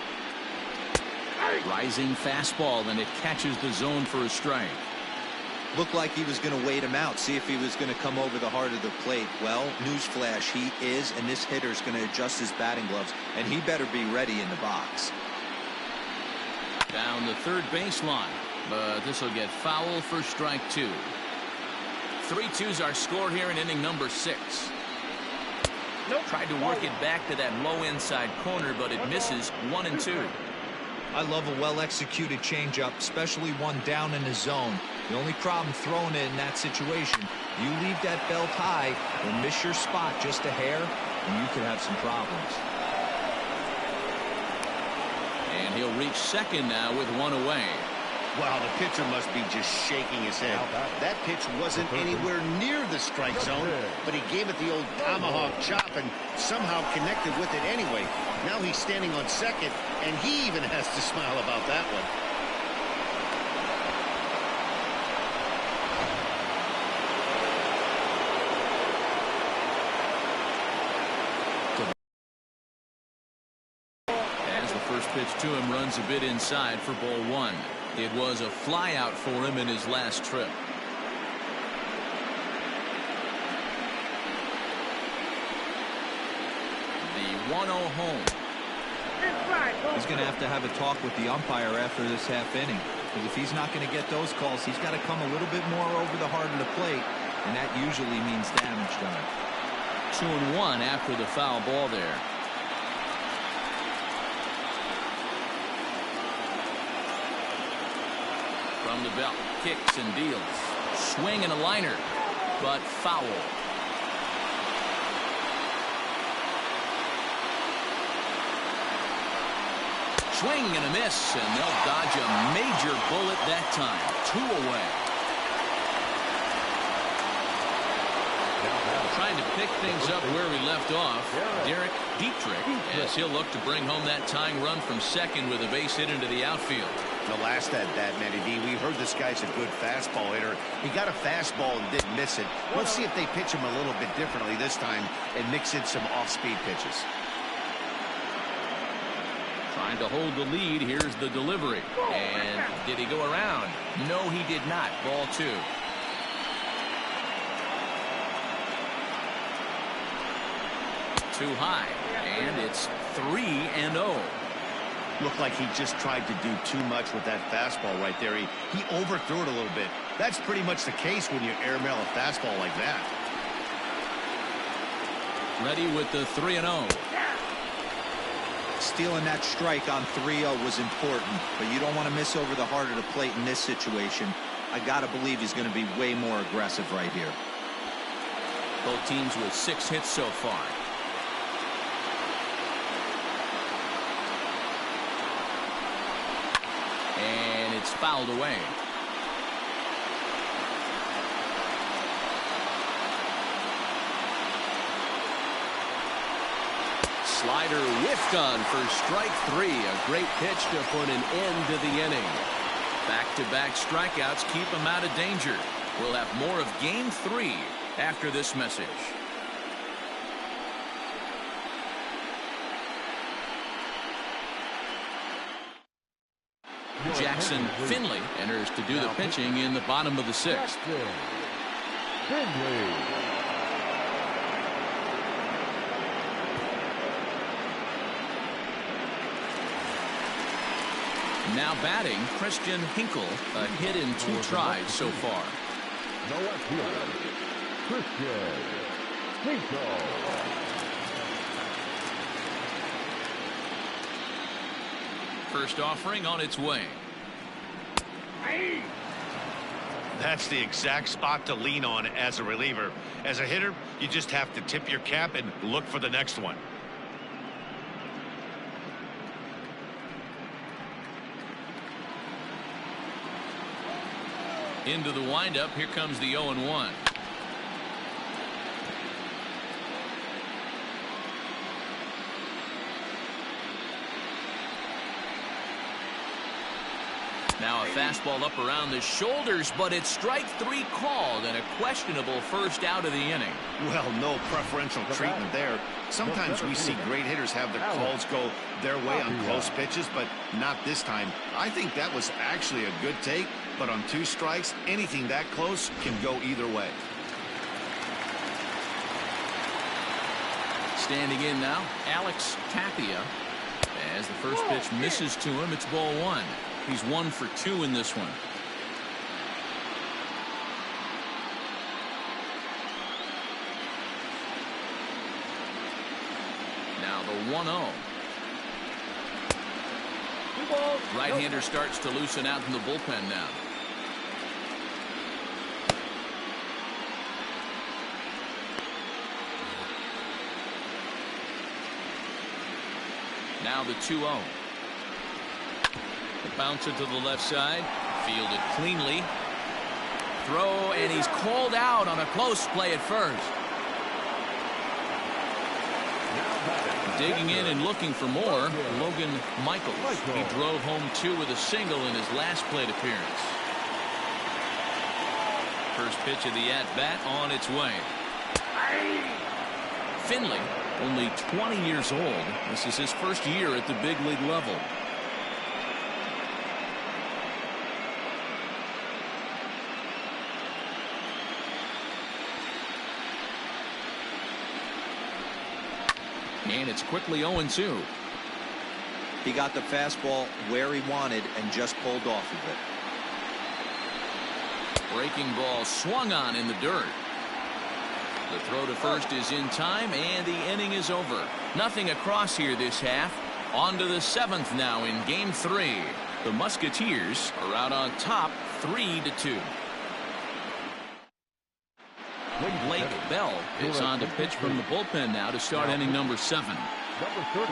Rising fastball, and it catches the zone for a strike. Looked like he was going to wait him out, see if he was going to come over the heart of the plate. Well, newsflash, he is, and this hitter's going to adjust his batting gloves, and he better be ready in the box. Down the third baseline. But this will get foul for strike 2. 3-2's our score here in inning number 6. Tried to work it back to that low inside corner, but it misses. 1-2. I love a well-executed changeup, especially one down in the zone. The only problem throwing it in that situation, you leave that belt high or miss your spot just a hair, and you could have some problems. And he'll reach second now with 1 away. Wow, the pitcher must be just shaking his head. That pitch wasn't anywhere near the strike zone, but he gave it the old tomahawk chop and somehow connected with it anyway. Now he's standing on second, and he even has to smile about that one. As the first pitch to him runs a bit inside for ball 1. It was a fly out for him in his last trip. The 1-0 home. He's going to have a talk with the umpire after this half inning. Because if he's not going to get those calls, he's got to come a little bit more over the heart of the plate. And that usually means damage done. 2-1 after the foul ball there. From the belt, kicks and deals. Swing and a liner, but foul. Swing and a miss, and they'll dodge a major bullet that time. 2 away. Trying to pick things up where we left off, Derek Dietrich, as he'll look to bring home that tying run from second with a base hit into the outfield. The last at that, Matty D, we heard this guy's a good fastball hitter. He got a fastball and didn't miss it. We'll see if they pitch him a little bit differently this time and mix in some off-speed pitches. Trying to hold the lead. Here's the delivery. And did he go around? No, he did not. Ball 2. Too high. And it's 3-0. Looked like he just tried to do too much with that fastball right there. He overthrew it a little bit. That's pretty much the case when you airmail a fastball like that. Ready with the 3-0. Stealing that strike on 3-0 was important, but you don't want to miss over the heart of the plate in this situation. I got to believe he's going to be way more aggressive right here. Both teams with 6 hits so far. And it's fouled away. Slider whiffed on for strike 3. A great pitch to put an end to the inning. Back-to-back strikeouts keep him out of danger. We'll have more of Game 3 after this message. Jackson Finley enters to do the pitching in the bottom of the 6th. Finley. Now batting, Christian Hinkle, a hit in 2 tries so far. No appeal. Christian Hinkle. First offering on its way. That's the exact spot to lean on as a reliever. As a hitter, you just have to tip your cap and look for the next one. Into the windup. Here comes the 0-1. Now a fastball up around the shoulders, but it's strike 3 called and a questionable first out of the inning. Well, no preferential treatment there. Sometimes we see great hitters have their calls go their way on close pitches, but not this time. I think that was actually a good take, but on 2 strikes, anything that close can go either way. Standing in now, Alex Tapia. As the first pitch misses to him, it's ball 1. He's 1 for 2 in this one. Now the 1-0. Right-hander starts to loosen out in the bullpen now. Now the 2-0. The bouncer to the left side. Fielded cleanly. Throw, and he's called out on a close play at first. Digging in and looking for more, Logan Michaels. He drove home 2 with a single in his last plate appearance. First pitch of the at-bat on its way. Finley, only 20 years old. This is his first year at the big league level. And it's quickly 0-2. He got the fastball where he wanted and just pulled off of it. Breaking ball swung on in the dirt. The throw to first is in time, and the inning is over. Nothing across here this half. On to the 7th now in Game 3. The Musketeers are out on top 3-2. Blake Bell is on to pitch from the bullpen now to start inning number 7. Number 35.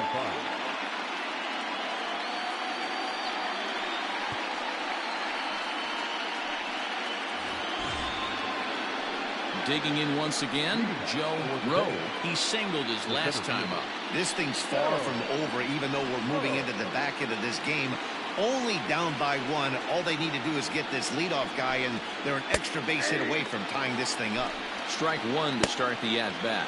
Digging in once again, Joe Rowe. He singled his last time up. This thing's far from over, even though we're moving into the back end of this game. Only down by 1. All they need to do is get this leadoff guy, and they're an extra base hit away from tying this thing up. Strike 1 to start the at-bat.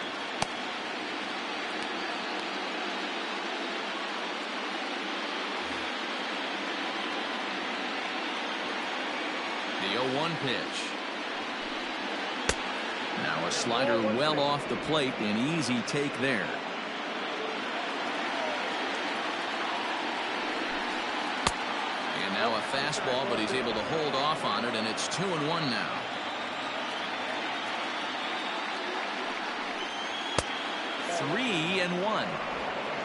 The 0-1 pitch. Now a slider well off the plate, an easy take there. And now a fastball, but he's able to hold off on it, and it's 2-1 now. Three and 1.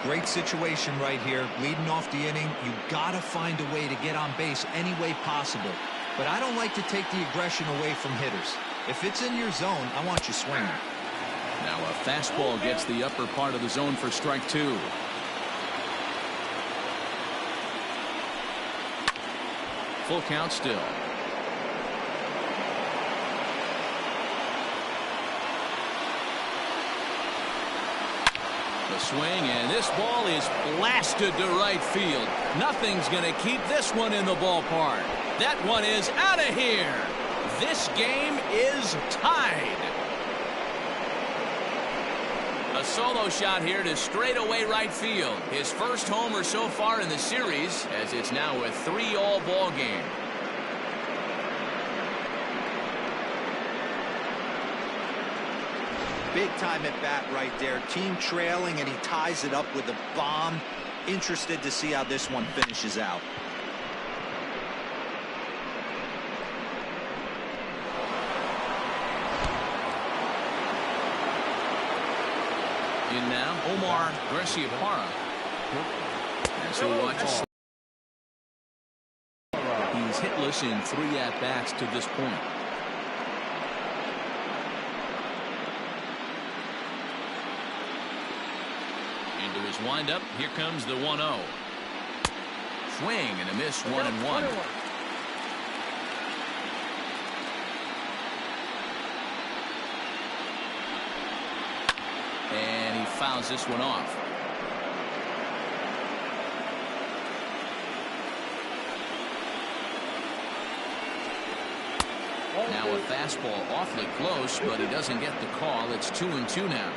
Great situation right here. Leading off the inning, you got to find a way to get on base any way possible. But I don't like to take the aggression away from hitters. If it's in your zone, I want you swinging. Now a fastball gets the upper part of the zone for strike 2. Full count still. The swing, and this ball is blasted to right field. Nothing's going to keep this one in the ballpark. That one is out of here. This game is tied. A solo shot here to straightaway right field. His first homer so far in the series, as it's now a 3-all ball game. Big time at bat right there. Team trailing, and he ties it up with a bomb. Interested to see how this one finishes out. In now, Omar Garcia-Parra. As he watches. He's hitless in 3 at-bats to this point. Into his windup, here comes the 1-0. Swing and a miss, 1-1. And he fouls this one off. Now a fastball awfully close, but he doesn't get the call. It's 2-2 now.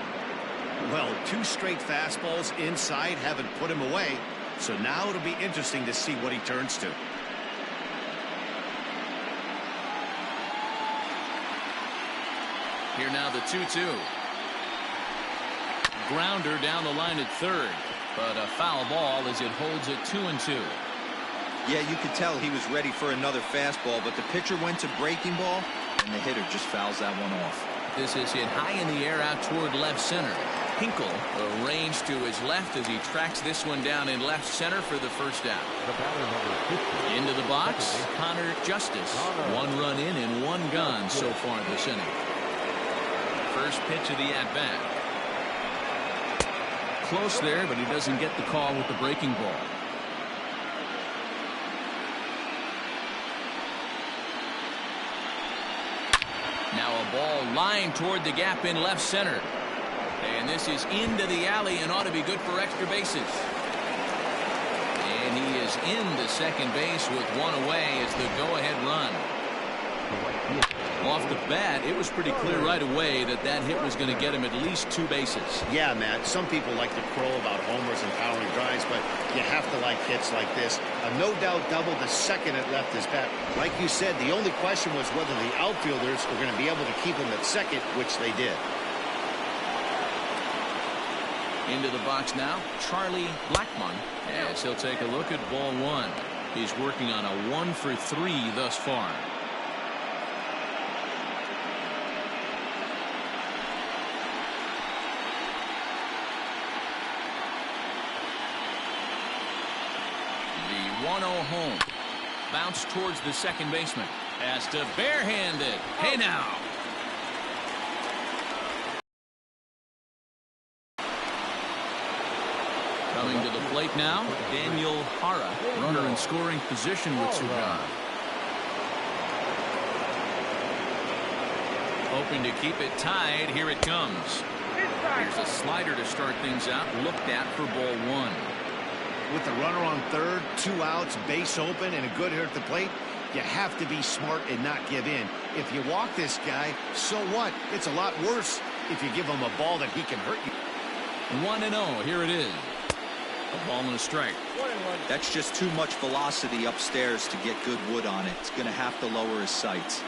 Well, 2 straight fastballs inside haven't put him away. So now it'll be interesting to see what he turns to. Here now the 2-2. Grounder down the line at third, but a foul ball as it holds it 2-2. Yeah, you could tell he was ready for another fastball, but the pitcher went to breaking ball, and the hitter just fouls that one off. This is hit high in the air out toward left center. Hinkle arranged to his left as he tracks this one down in left center for the first out. Into the box, Connor Justice. 1 run in and 1 gone so far this inning. First pitch of the at-bat. Close there, but he doesn't get the call with the breaking ball. Now a ball lined toward the gap in left center. And this is into the alley and ought to be good for extra bases. And he is into second base with 1 away as the go-ahead run. Off the bat, it was pretty clear right away that that hit was going to get him at least 2 bases. Yeah, Matt, some people like to crow about homers and powering drives, but you have to like hits like this. A no-doubt double to second at left his bat. Like you said, the only question was whether the outfielders were going to be able to keep him at second, which they did. Into the box now, Charlie Blackmon, as he'll take a look at ball 1. He's working on a 1 for 3 thus far. The 1-0 home. Bounce towards the second baseman. Has to barehand it. Hey now. Coming to the plate now, Daniel Hara, runner in scoring position with Ncaa. Hoping to keep it tied. Here it comes. Here's a slider to start things out. Looked at for ball one. With the runner on third, 2 outs, base open, and a good hitter at the plate, you have to be smart and not give in. If you walk this guy, so what? It's a lot worse if you give him a ball that he can hurt you. 1-0. Here it is. A ball and a strike. That's just too much velocity upstairs to get good wood on it. It's going to have to lower his sights.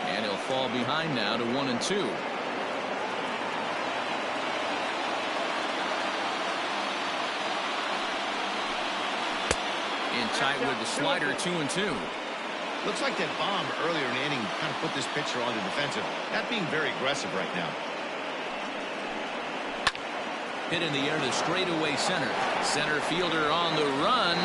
And he'll fall behind now to 1-2. In tight with the slider, 2-2. Looks like that bomb earlier in the inning kind of put this pitcher on the defensive. Not being very aggressive right now. Hit in the air to straightaway center. Center fielder on the run.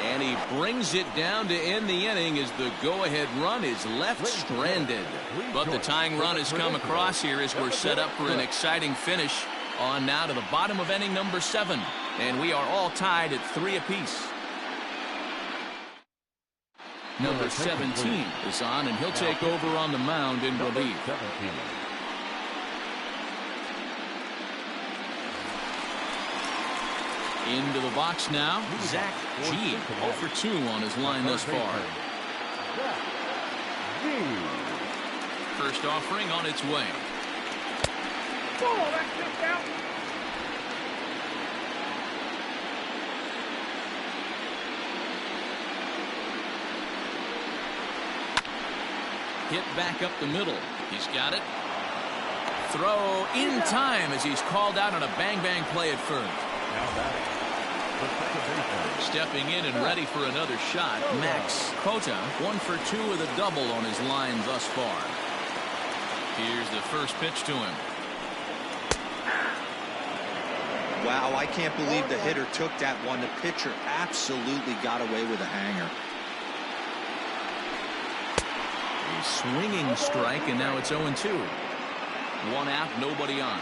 And he brings it down to end the inning as the go-ahead run is left stranded. But the tying run has come across here as we're set up for an exciting finish. On now to the bottom of inning number 7. And we are all tied at 3 apiece. Number 17 is on, and he'll take over on the mound in relief. Into the box now, Zach G. 0 for 2 on his line thus far. First offering on its way. Oh, that's just out. Hit back up the middle. He's got it. Throw in time as he's called out on a bang-bang play at first. Stepping in and ready for another shot, Max Cota, 1 for 2 with a double on his line thus far. Here's the first pitch to him. Wow, I can't believe the hitter took that one. The pitcher absolutely got away with a hanger. A swinging strike, and now it's 0-2. 1 out, nobody on.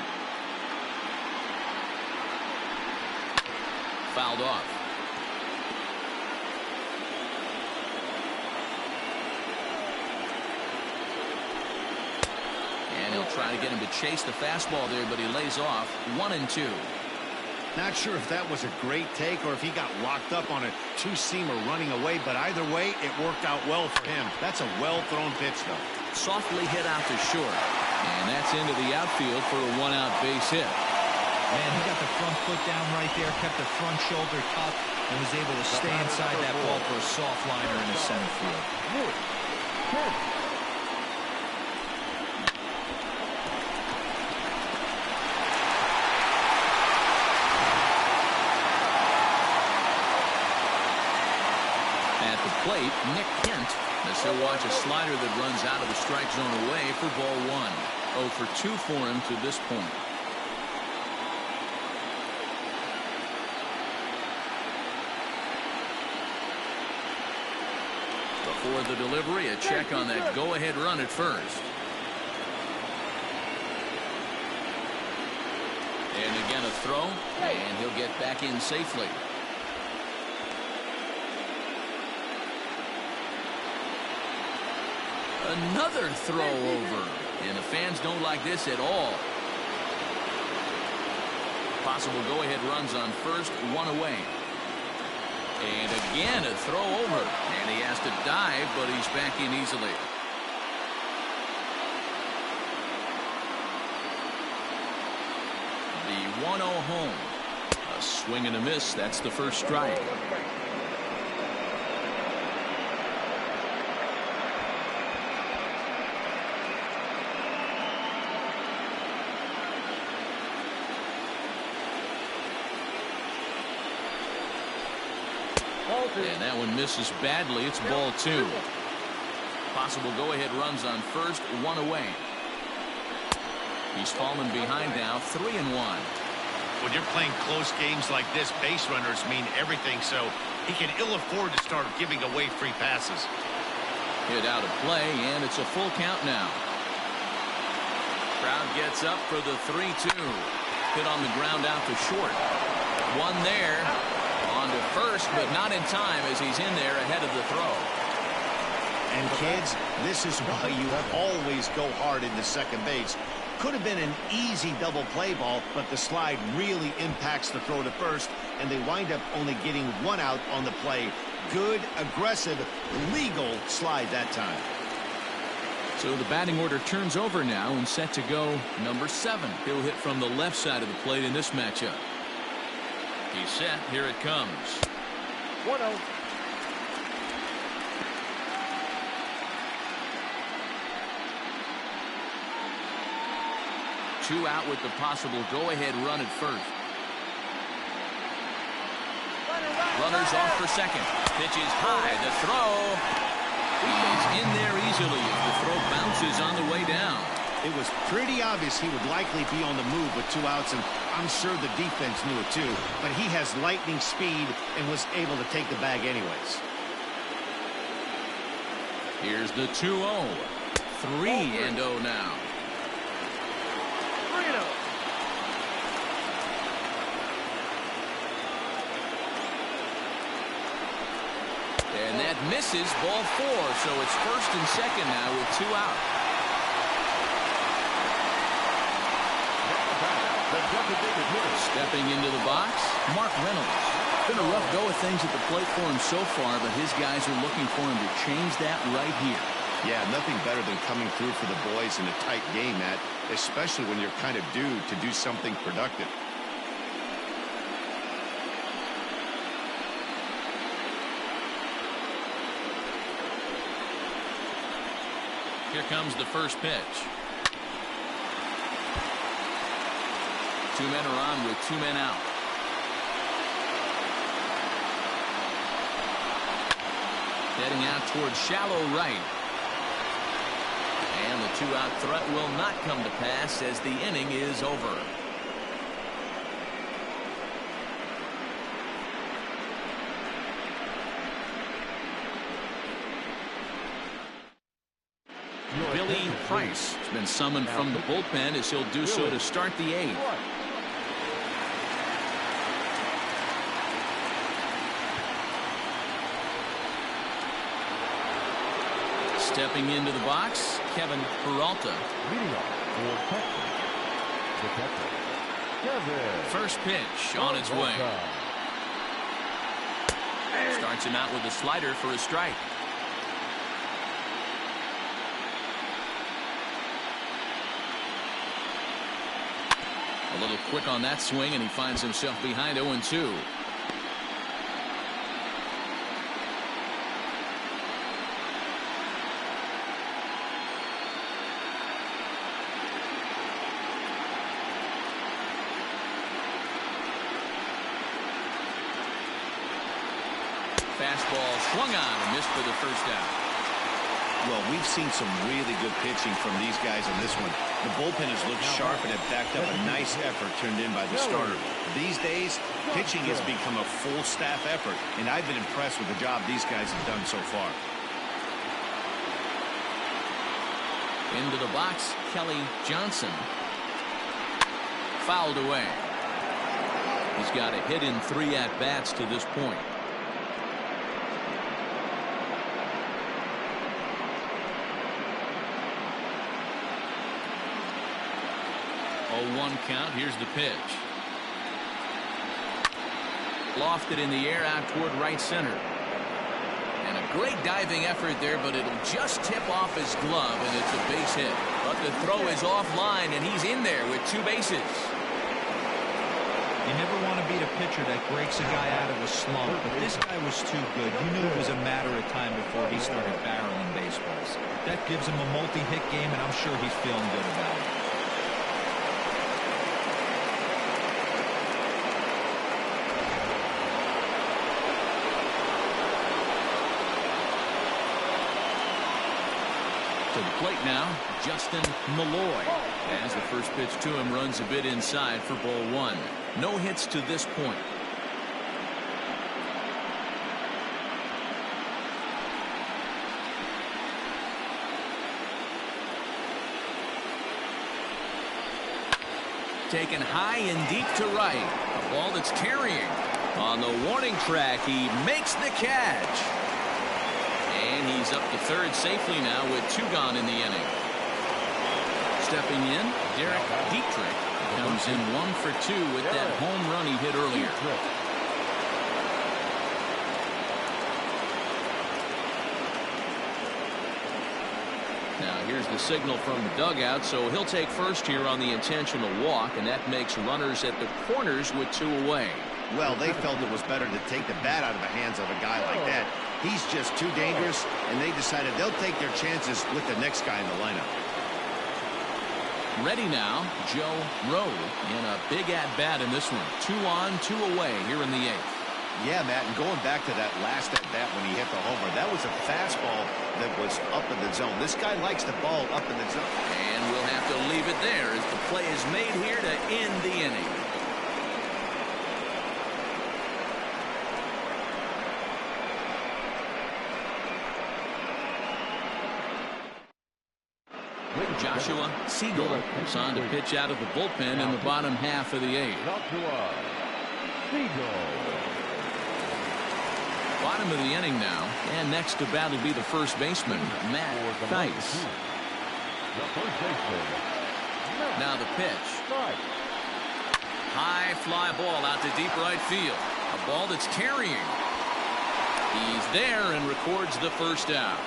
Fouled off. And he'll try to get him to chase the fastball there, but he lays off. 1-2. Not sure if that was a great take or if he got locked up on a two-seamer running away, but either way, it worked out well for him. That's a well-thrown pitch, though. Softly hit out to short. And that's into the outfield for a 1-out base hit. Man, he got the front foot down right there, kept the front shoulder tucked, and was able to stay inside that ball for a soft liner in the center field. At the plate, Nick Kent, as he'll watch a slider that runs out of the strike zone away for ball 1. 0 for 2 for him to this point. Before the delivery, a check on that go-ahead run at first. And again a throw, and he'll get back in safely. Another throw over, and the fans don't like this at all. Possible go-ahead runs on first, 1 away. And again a throw over, and he has to dive, but he's back in easily. The 1-0 home. A swing and a miss. That's the first strike. And that one misses badly. It's ball 2. Possible go-ahead runs on first, 1 away. He's fallen behind now, 3-1. When you're playing close games like this, base runners mean everything, so he can ill afford to start giving away free passes. Hit out of play, and it's a full count now. Crowd gets up for the 3-2. Hit on the ground out to short. One there. On to first, but not in time as he's in there ahead of the throw. And kids, this is why you always go hard into second base. Could have been an easy double play ball, but the slide really impacts the throw to first, and they wind up only getting one out on the play. Good, aggressive, legal slide that time. So the batting order turns over now and set to go number 7. He'll hit from the left side of the plate in this matchup. He's set. Here it comes. 1-0. Two out with the possible go-ahead run at first. Runners off for second. Pitch is high. The throw. He's in there easily as the throw bounces on the way down. It was pretty obvious he would likely be on the move with 2 outs, and I'm sure the defense knew it too. But he has lightning speed and was able to take the bag anyways. Here's the 2-0. 3-0 now. 3-0. And that misses, ball 4. So it's first and second now with 2 out. Stepping into the box, Mark Reynolds. Been a rough go of things at the plate for him so far, but his guys are looking for him to change that right here. Yeah, nothing better than coming through for the boys in a tight game, Matt, especially when you're kind of due to do something productive. Here comes the first pitch. 2 men are on with 2 men out. Heading out towards shallow right. And the 2-out threat will not come to pass as the inning is over. Billy Price has been summoned from the bullpen as he'll do so to start the 8th. Stepping into the box, Kevin Peralta. Leading off for Texas, the catcher, Xavier. First pitch on its way. Starts him out with a slider for a strike. A little quick on that swing, and he finds himself behind 0-2. Fastball swung on and missed for the first out. Well, we've seen some really good pitching from these guys on this one. The bullpen has looked sharp and have backed up a nice effort turned in by the starter. These days, pitching has become a full staff effort, and I've been impressed with the job these guys have done so far. Into the box, Kelly Johnson. Fouled away. He's got a hit in 3 at-bats to this point. 0-1 count. Here's the pitch. Lofted in the air out toward right center. And a great diving effort there, but it'll just tip off his glove, and it's a base hit. But the throw is offline, and he's in there with 2 bases. You never want to beat a pitcher that breaks a guy out of a slump, but this guy was too good. You knew it was a matter of time before he started barreling baseballs. That gives him a multi-hit game, and I'm sure he's feeling good about it. To the plate now, Justin Malloy. As the first pitch to him runs a bit inside for ball 1. No hits to this point. Taken high and deep to right. A ball that's carrying. On the warning track, he makes the catch. And he's up to third safely now with 2 gone in the inning. Stepping in, Derek Dietrich comes in 1 for 2 with that home run he hit earlier. Now here's the signal from the dugout, so he'll take first here on the intentional walk, and that makes runners at the corners with 2 away. Well, they felt it was better to take the bat out of the hands of a guy like that. He's just too dangerous, and they decided they'll take their chances with the next guy in the lineup. Ready now, Joe Rowe in a big at-bat in this one. 2 on, 2 away here in the 8th. Yeah, Matt, and going back to that last at-bat when he hit the homer, that was a fastball that was up in the zone. This guy likes the ball up in the zone. And we'll have to leave it there as the play is made here to end the inning. Joshua Siegel is on to pitch out of the bullpen in the bottom half of the 8th. Bottom of the inning now, and next to bat will be the first baseman, Matt Thaiss. Now the pitch. High fly ball out to deep right field. A ball that's carrying. He's there and records the first out.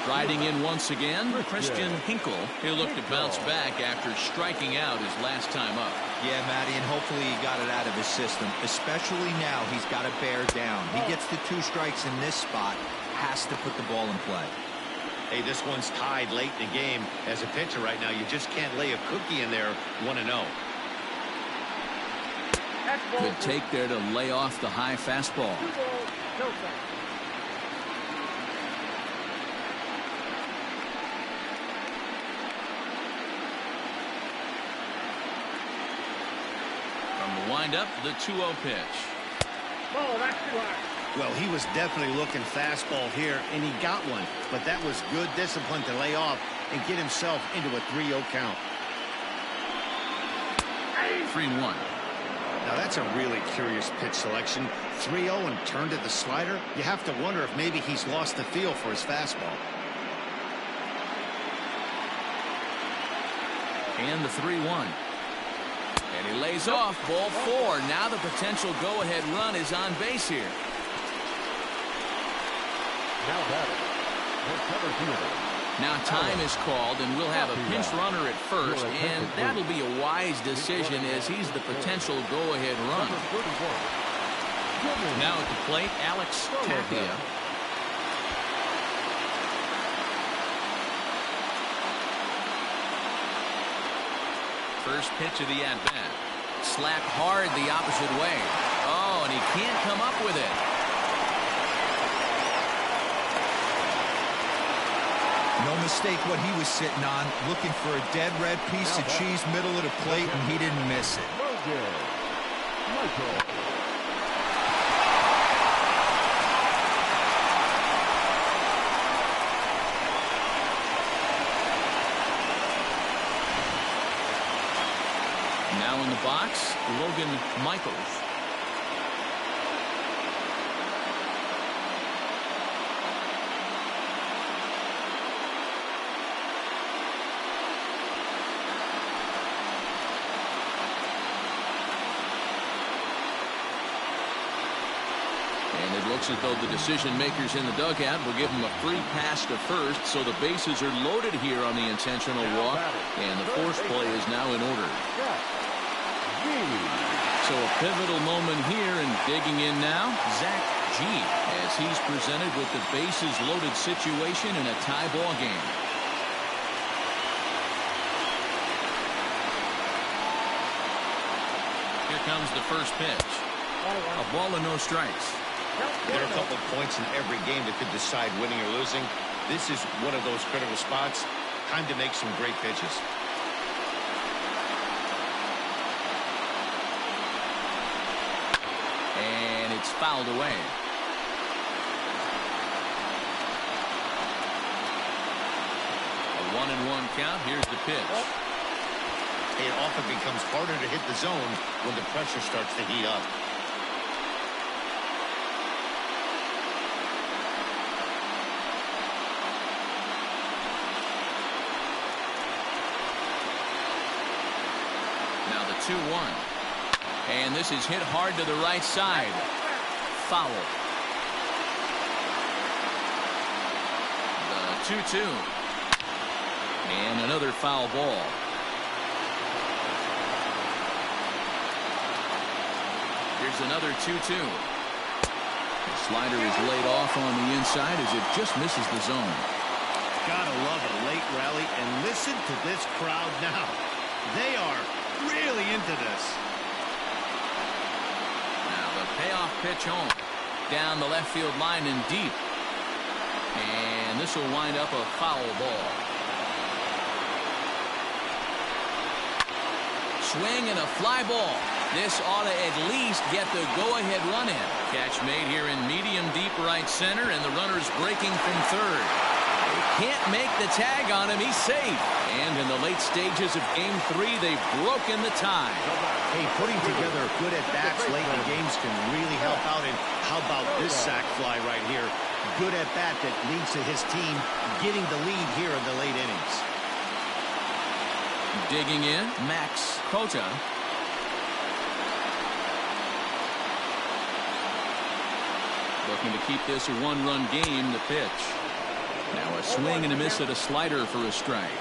Riding in once again, Christian Hinkle. He'll look to bounce back after striking out his last time up. Yeah, Matty, and hopefully he got it out of his system. Especially now, he's got to bear down. He gets the 2 strikes in this spot, has to put the ball in play. Hey, this one's tied late in the game. As a pitcher right now, you just can't lay a cookie in there 1-0. Good take there to lay off the high fastball. Wind up the 2-0 pitch. Oh, that's too high. Well, he was definitely looking fastball here, and he got one. But that was good discipline to lay off and get himself into a 3-0 count. 3-1. Now, that's a really curious pitch selection. 3-0 and turned at the slider. You have to wonder if maybe he's lost the feel for his fastball. And the 3-1. And he lays off ball 4. Now the potential go-ahead run is on base here. Now time is called, and we'll have a pinch runner at first, and that'll be a wise decision as he's the potential go-ahead run. Now at the plate, Alex Tapia. First pitch of the at-bat. Slapped hard the opposite way. Oh, and he can't come up with it. No mistake what he was sitting on, looking for a dead red piece of cheese middle of the plate, and he didn't miss it. Now in the box, Logan Michaels. And it looks as though the decision makers in the dugout will give him a free pass to first, so the bases are loaded here on the intentional walk, and the force play is now in order. So a pivotal moment here, and digging in now, Zach G, as he's presented with the bases loaded situation in a tie ball game. Here comes the first pitch. A ball and no strikes. There are a couple of points in every game that could decide winning or losing. This is one of those critical spots. Time to make some great pitches. And it's fouled away. A 1-1 count. Here's the pitch. It often becomes harder to hit the zone when the pressure starts to heat up. Now the 2-1. And this is hit hard to the right side. Foul. The 2-2. And another foul ball. Here's another 2-2. The slider is laid off on the inside as it just misses the zone. Gotta love a late rally, and listen to this crowd now. They are really into this. Now the payoff pitch home. Down the left field line and deep. And this will wind up a foul ball. Swing and a fly ball. This ought to at least get the go-ahead run in. Catch made here in medium deep right center, and the runner's breaking from third. They can't make the tag on him. He's safe. And in the late stages of Game 3, they've broken the tie. Hey, putting together good at-bats late in games can really help out. And how about this sac fly right here? Good at-bat that leads to his team getting the lead here in the late innings. Digging in, Max Cota. Looking to keep this a one-run game, the pitch. Now a swing and a miss at a slider for a strike.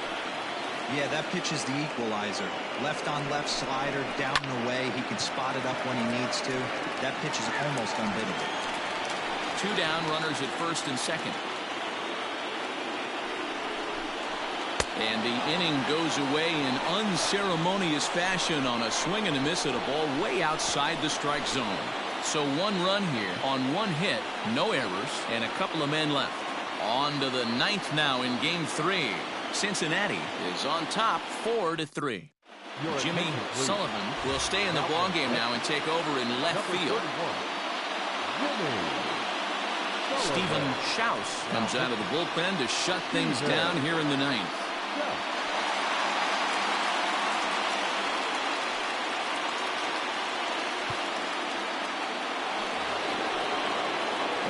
Yeah, that pitch is the equalizer. Left on left slider, down and away. He can spot it up when he needs to. That pitch is almost unhittable. 2 down, runners at first and second. And the inning goes away in unceremonious fashion on a swing and a miss at a ball way outside the strike zone. So 1 run here on 1 hit, no errors, and a couple of men left. On to the 9th now in Game 3. Cincinnati is on top 4-3. Jimmy Sullivan will stay in the ballgame now and take over in left field. Stephen Schaus comes out of the bullpen to shut things down here in the 9th.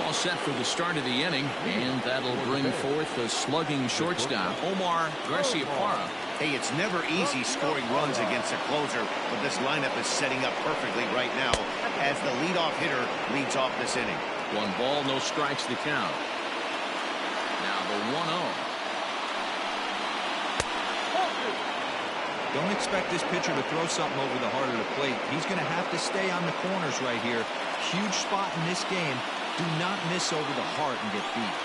All set for the start of the inning, and that'll bring forth the slugging shortstop, Omar Garciaparra. Hey, it's never easy scoring runs against a closer, but this lineup is setting up perfectly right now as the leadoff hitter leads off this inning. 1 ball, no strikes the count. Now the 1-0. Don't expect this pitcher to throw something over the heart of the plate. He's going to have to stay on the corners right here. Huge spot in this game. Do not miss over the heart and get beat.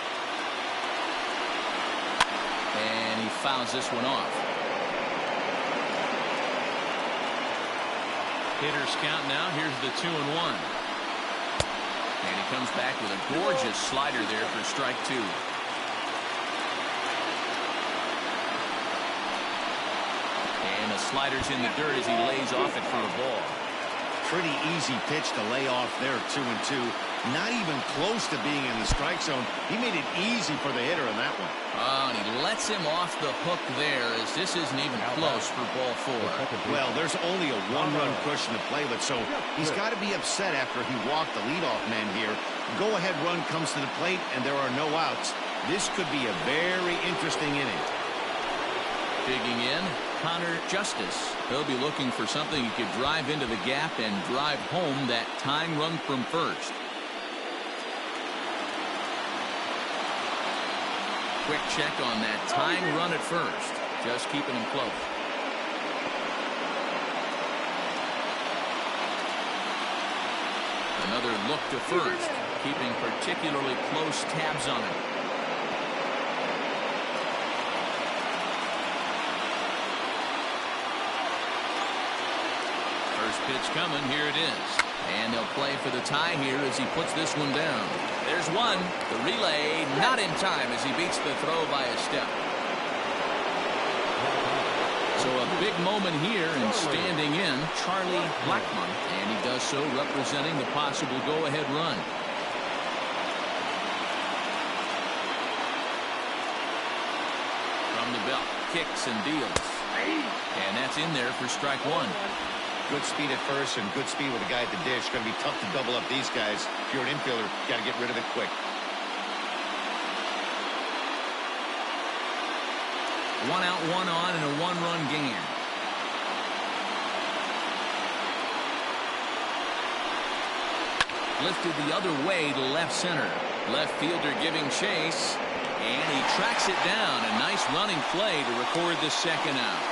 And he fouls this one off. Hitters count now. Here's the 2-1. And he comes back with a gorgeous slider there for strike 2. And the slider's in the dirt as he lays off it for a ball. Pretty easy pitch to lay off there, 2-2. Not even close to being in the strike zone. He made it easy for the hitter in that one. Oh, and he lets him off the hook there as this isn't even close for ball 4. Well, there's only a 1-run cushion to play with, so he's got to be upset after he walked the leadoff man here. Go-ahead run comes to the plate, and there are no outs. This could be a very interesting inning. Digging in, Connor Justice. He'll be looking for something he could drive into the gap and drive home that tying run from first. Quick check on that tying run at first. Just keeping him close. Another look to first. Keeping particularly close tabs on him. First pitch coming. Here it is. And they'll play for the tie here as he puts this one down. There's one. The relay not in time as he beats the throw by a step. So a big moment here, and standing in, Charlie Blackmon. And he does so representing the possible go-ahead run. From the belt, kicks and deals. And that's in there for strike one. Good speed at first and good speed with a guy at the dish. Going to be tough to double up these guys. If you're an infielder, got to get rid of it quick. One out, one on, and a one-run game. Lifted the other way to left center. Left fielder giving chase, and he tracks it down. A nice running play to record the second out.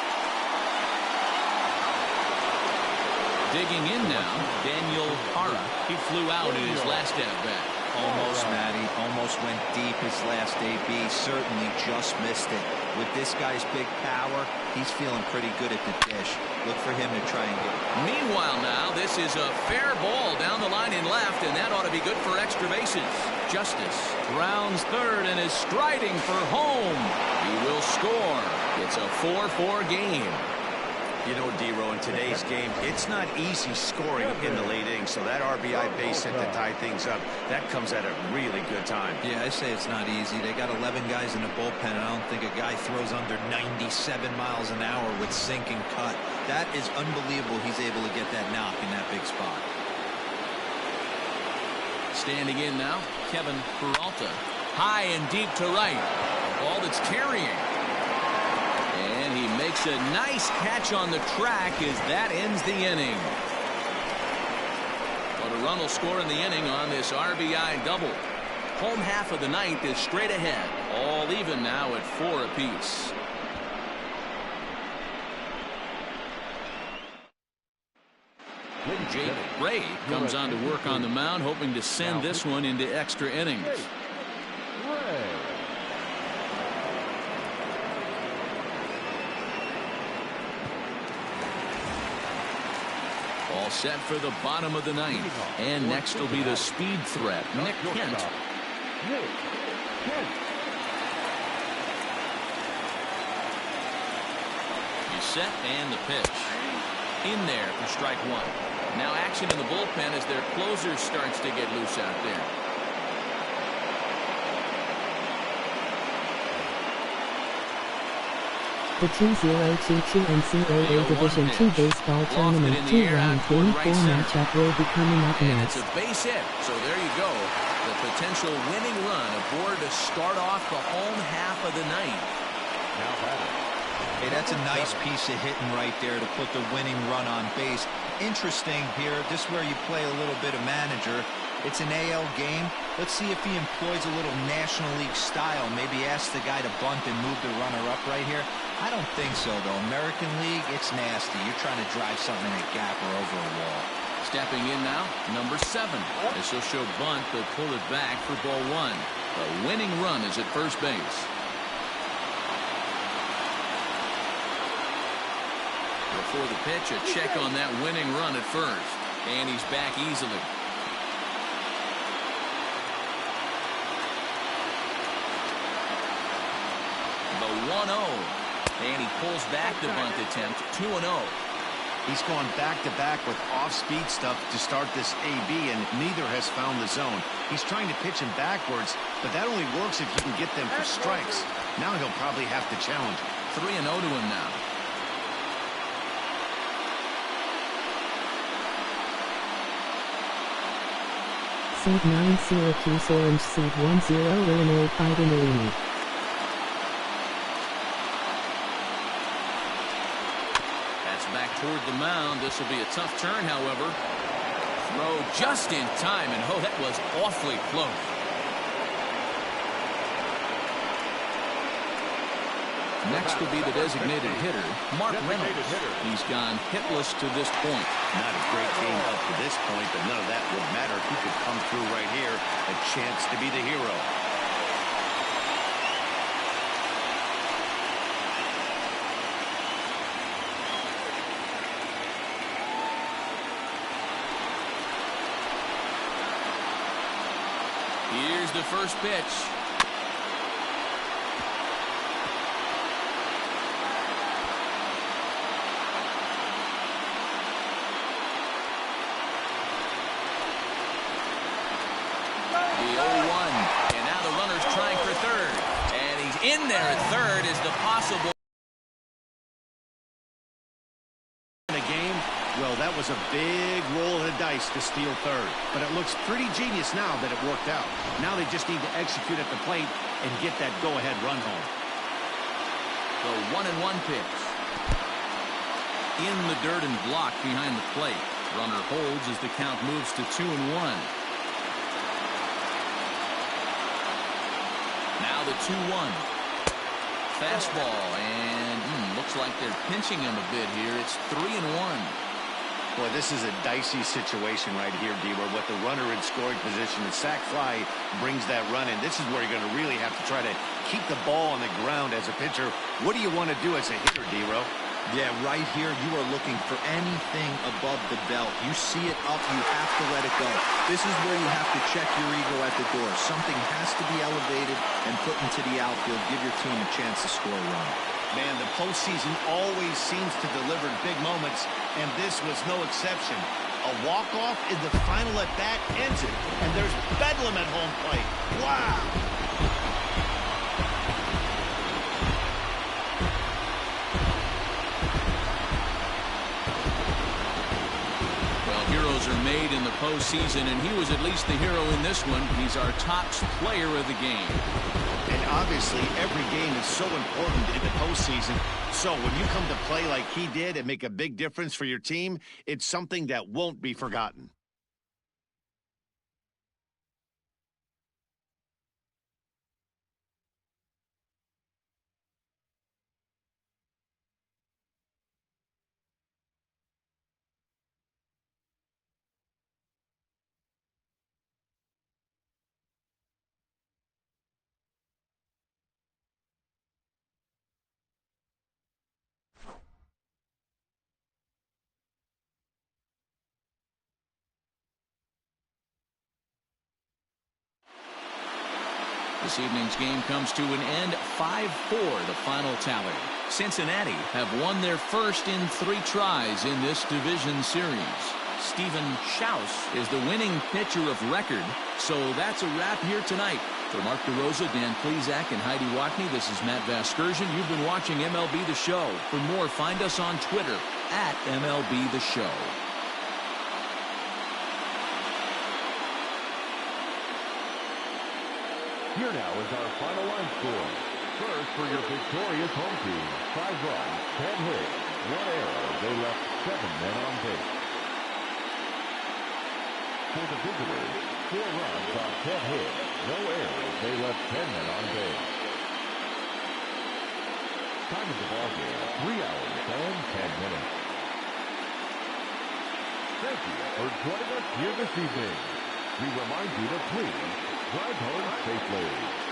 Digging in now, Daniel Hara. He flew out in his last at-bat. Almost, Matty. Almost went deep his last AB. Certainly just missed it. With this guy's big power, he's feeling pretty good at the dish. Look for him to try and get it. Meanwhile now, this is a fair ball down the line in left, and that ought to be good for extra bases. Justice rounds third and is striding for home. He will score. It's a 4-4 game. You know, D-Row, in today's game, it's not easy scoring in the late innings, so that RBI base hit to tie things up, that comes at a really good time. Yeah, I say it's not easy. They got 11 guys in the bullpen, and I don't think a guy throws under 97 miles an hour with sink and cut. That is unbelievable he's able to get that knock in that big spot. Standing in now, Kevin Peralta. High and deep to right. A ball that's carrying. And he makes a nice catch on the track as that ends the inning. But a run will score in the inning on this RBI double. Home half of the ninth is straight ahead. All even now at 4 apiece. Jake Ray comes on to work on the mound, hoping to send this one into extra innings. All set for the bottom of the ninth. And next will be the speed threat, Nick Kent. He's set and the pitch. In there for strike one. Now action in the bullpen as their closer starts to get loose out there. The 2022 NCAA Division II Baseball Tournament 2-round Game 4 matchup will be coming up next. It's a base hit, so there you go. The potential winning run aboard to start off the home half of the ninth. Hey, that's a nice piece of hitting right there to put the winning run on base. Interesting here, this is where you play a little bit of manager. It's an AL game. Let's see if he employs a little National League style. Maybe ask the guy to bunt and move the runner up right here. I don't think so, though. American League, it's nasty. You're trying to drive something in a gap or over a wall. Stepping in now, number 7. This will show bunt, but pull it back for ball 1. The winning run is at first base. Before the pitch, a check on that winning run at first. And he's back easily. The 1-0. And he pulls back the bunt attempt. 2-0. He's gone back-to-back with off-speed stuff to start this AB, and neither has found the zone. He's trying to pitch him backwards, but that only works if you can get them for strikes. Now he'll probably have to challenge. 3-0 to him now. Seed 9 Syracuse Orange Seed 1-0 Illinois fighting a lead. Back toward the mound. This will be a tough turn, however. Throw just in time, and oh, that was awfully close. Next will be the designated hitter, Mark Reynolds. He's gone hitless to this point. Not a great game up to this point, but none of that would matter. He could come through right here. A chance to be the hero. Here's the first pitch. In there at third is the possible. In a game, well, that was a big roll of the dice to steal third. But it looks pretty genius now that it worked out. Now they just need to execute at the plate and get that go-ahead run home. The 1-1 pitch. In the dirt and blocked behind the plate. Runner holds as the count moves to 2-1. Now the 2-1. Fastball, and looks like they're pinching him a bit here. It's 3-1. Boy, this is a dicey situation right here, D. With the runner in scoring position. The sac fly brings that run in. This is where you're going to really have to try to keep the ball on the ground as a pitcher. What do you want to do as a hitter, D. Yeah, right here, you are looking for anything above the belt. You see it up, you have to let it go. This is where you have to check your ego at the door. Something has to be elevated and put into the outfield. Give your team a chance to score a run. Man, the postseason always seems to deliver big moments, and this was no exception. A walk-off in the final at-bat ends it, and there's bedlam at home plate. Wow! Heroes are made in the postseason, and he was at least the hero in this one. He's our top player of the game. And obviously, every game is so important in the postseason. So when you come to play like he did and make a big difference for your team, it's something that won't be forgotten. This evening's game comes to an end, 5-4, the final tally. Cincinnati have won their first in 3 tries in this division series. Stephen Schaus is the winning pitcher of record. So that's a wrap here tonight. For Mark DeRosa, Dan Plesac, and Heidi Watney, this is Matt Vasgersian. You've been watching MLB The Show. For more, find us on Twitter at MLB The Show. Here now is our final line score. First for your victorious home team, 5 runs, 10 hits, 1 error. They left 7 men on base. For the visitors, 4 runs on 10 hits, no errors. They left 10 men on base. Time of the ball game, 3 hours and 10 minutes. Thank you for joining us here this evening. We remind you to please drive home safely.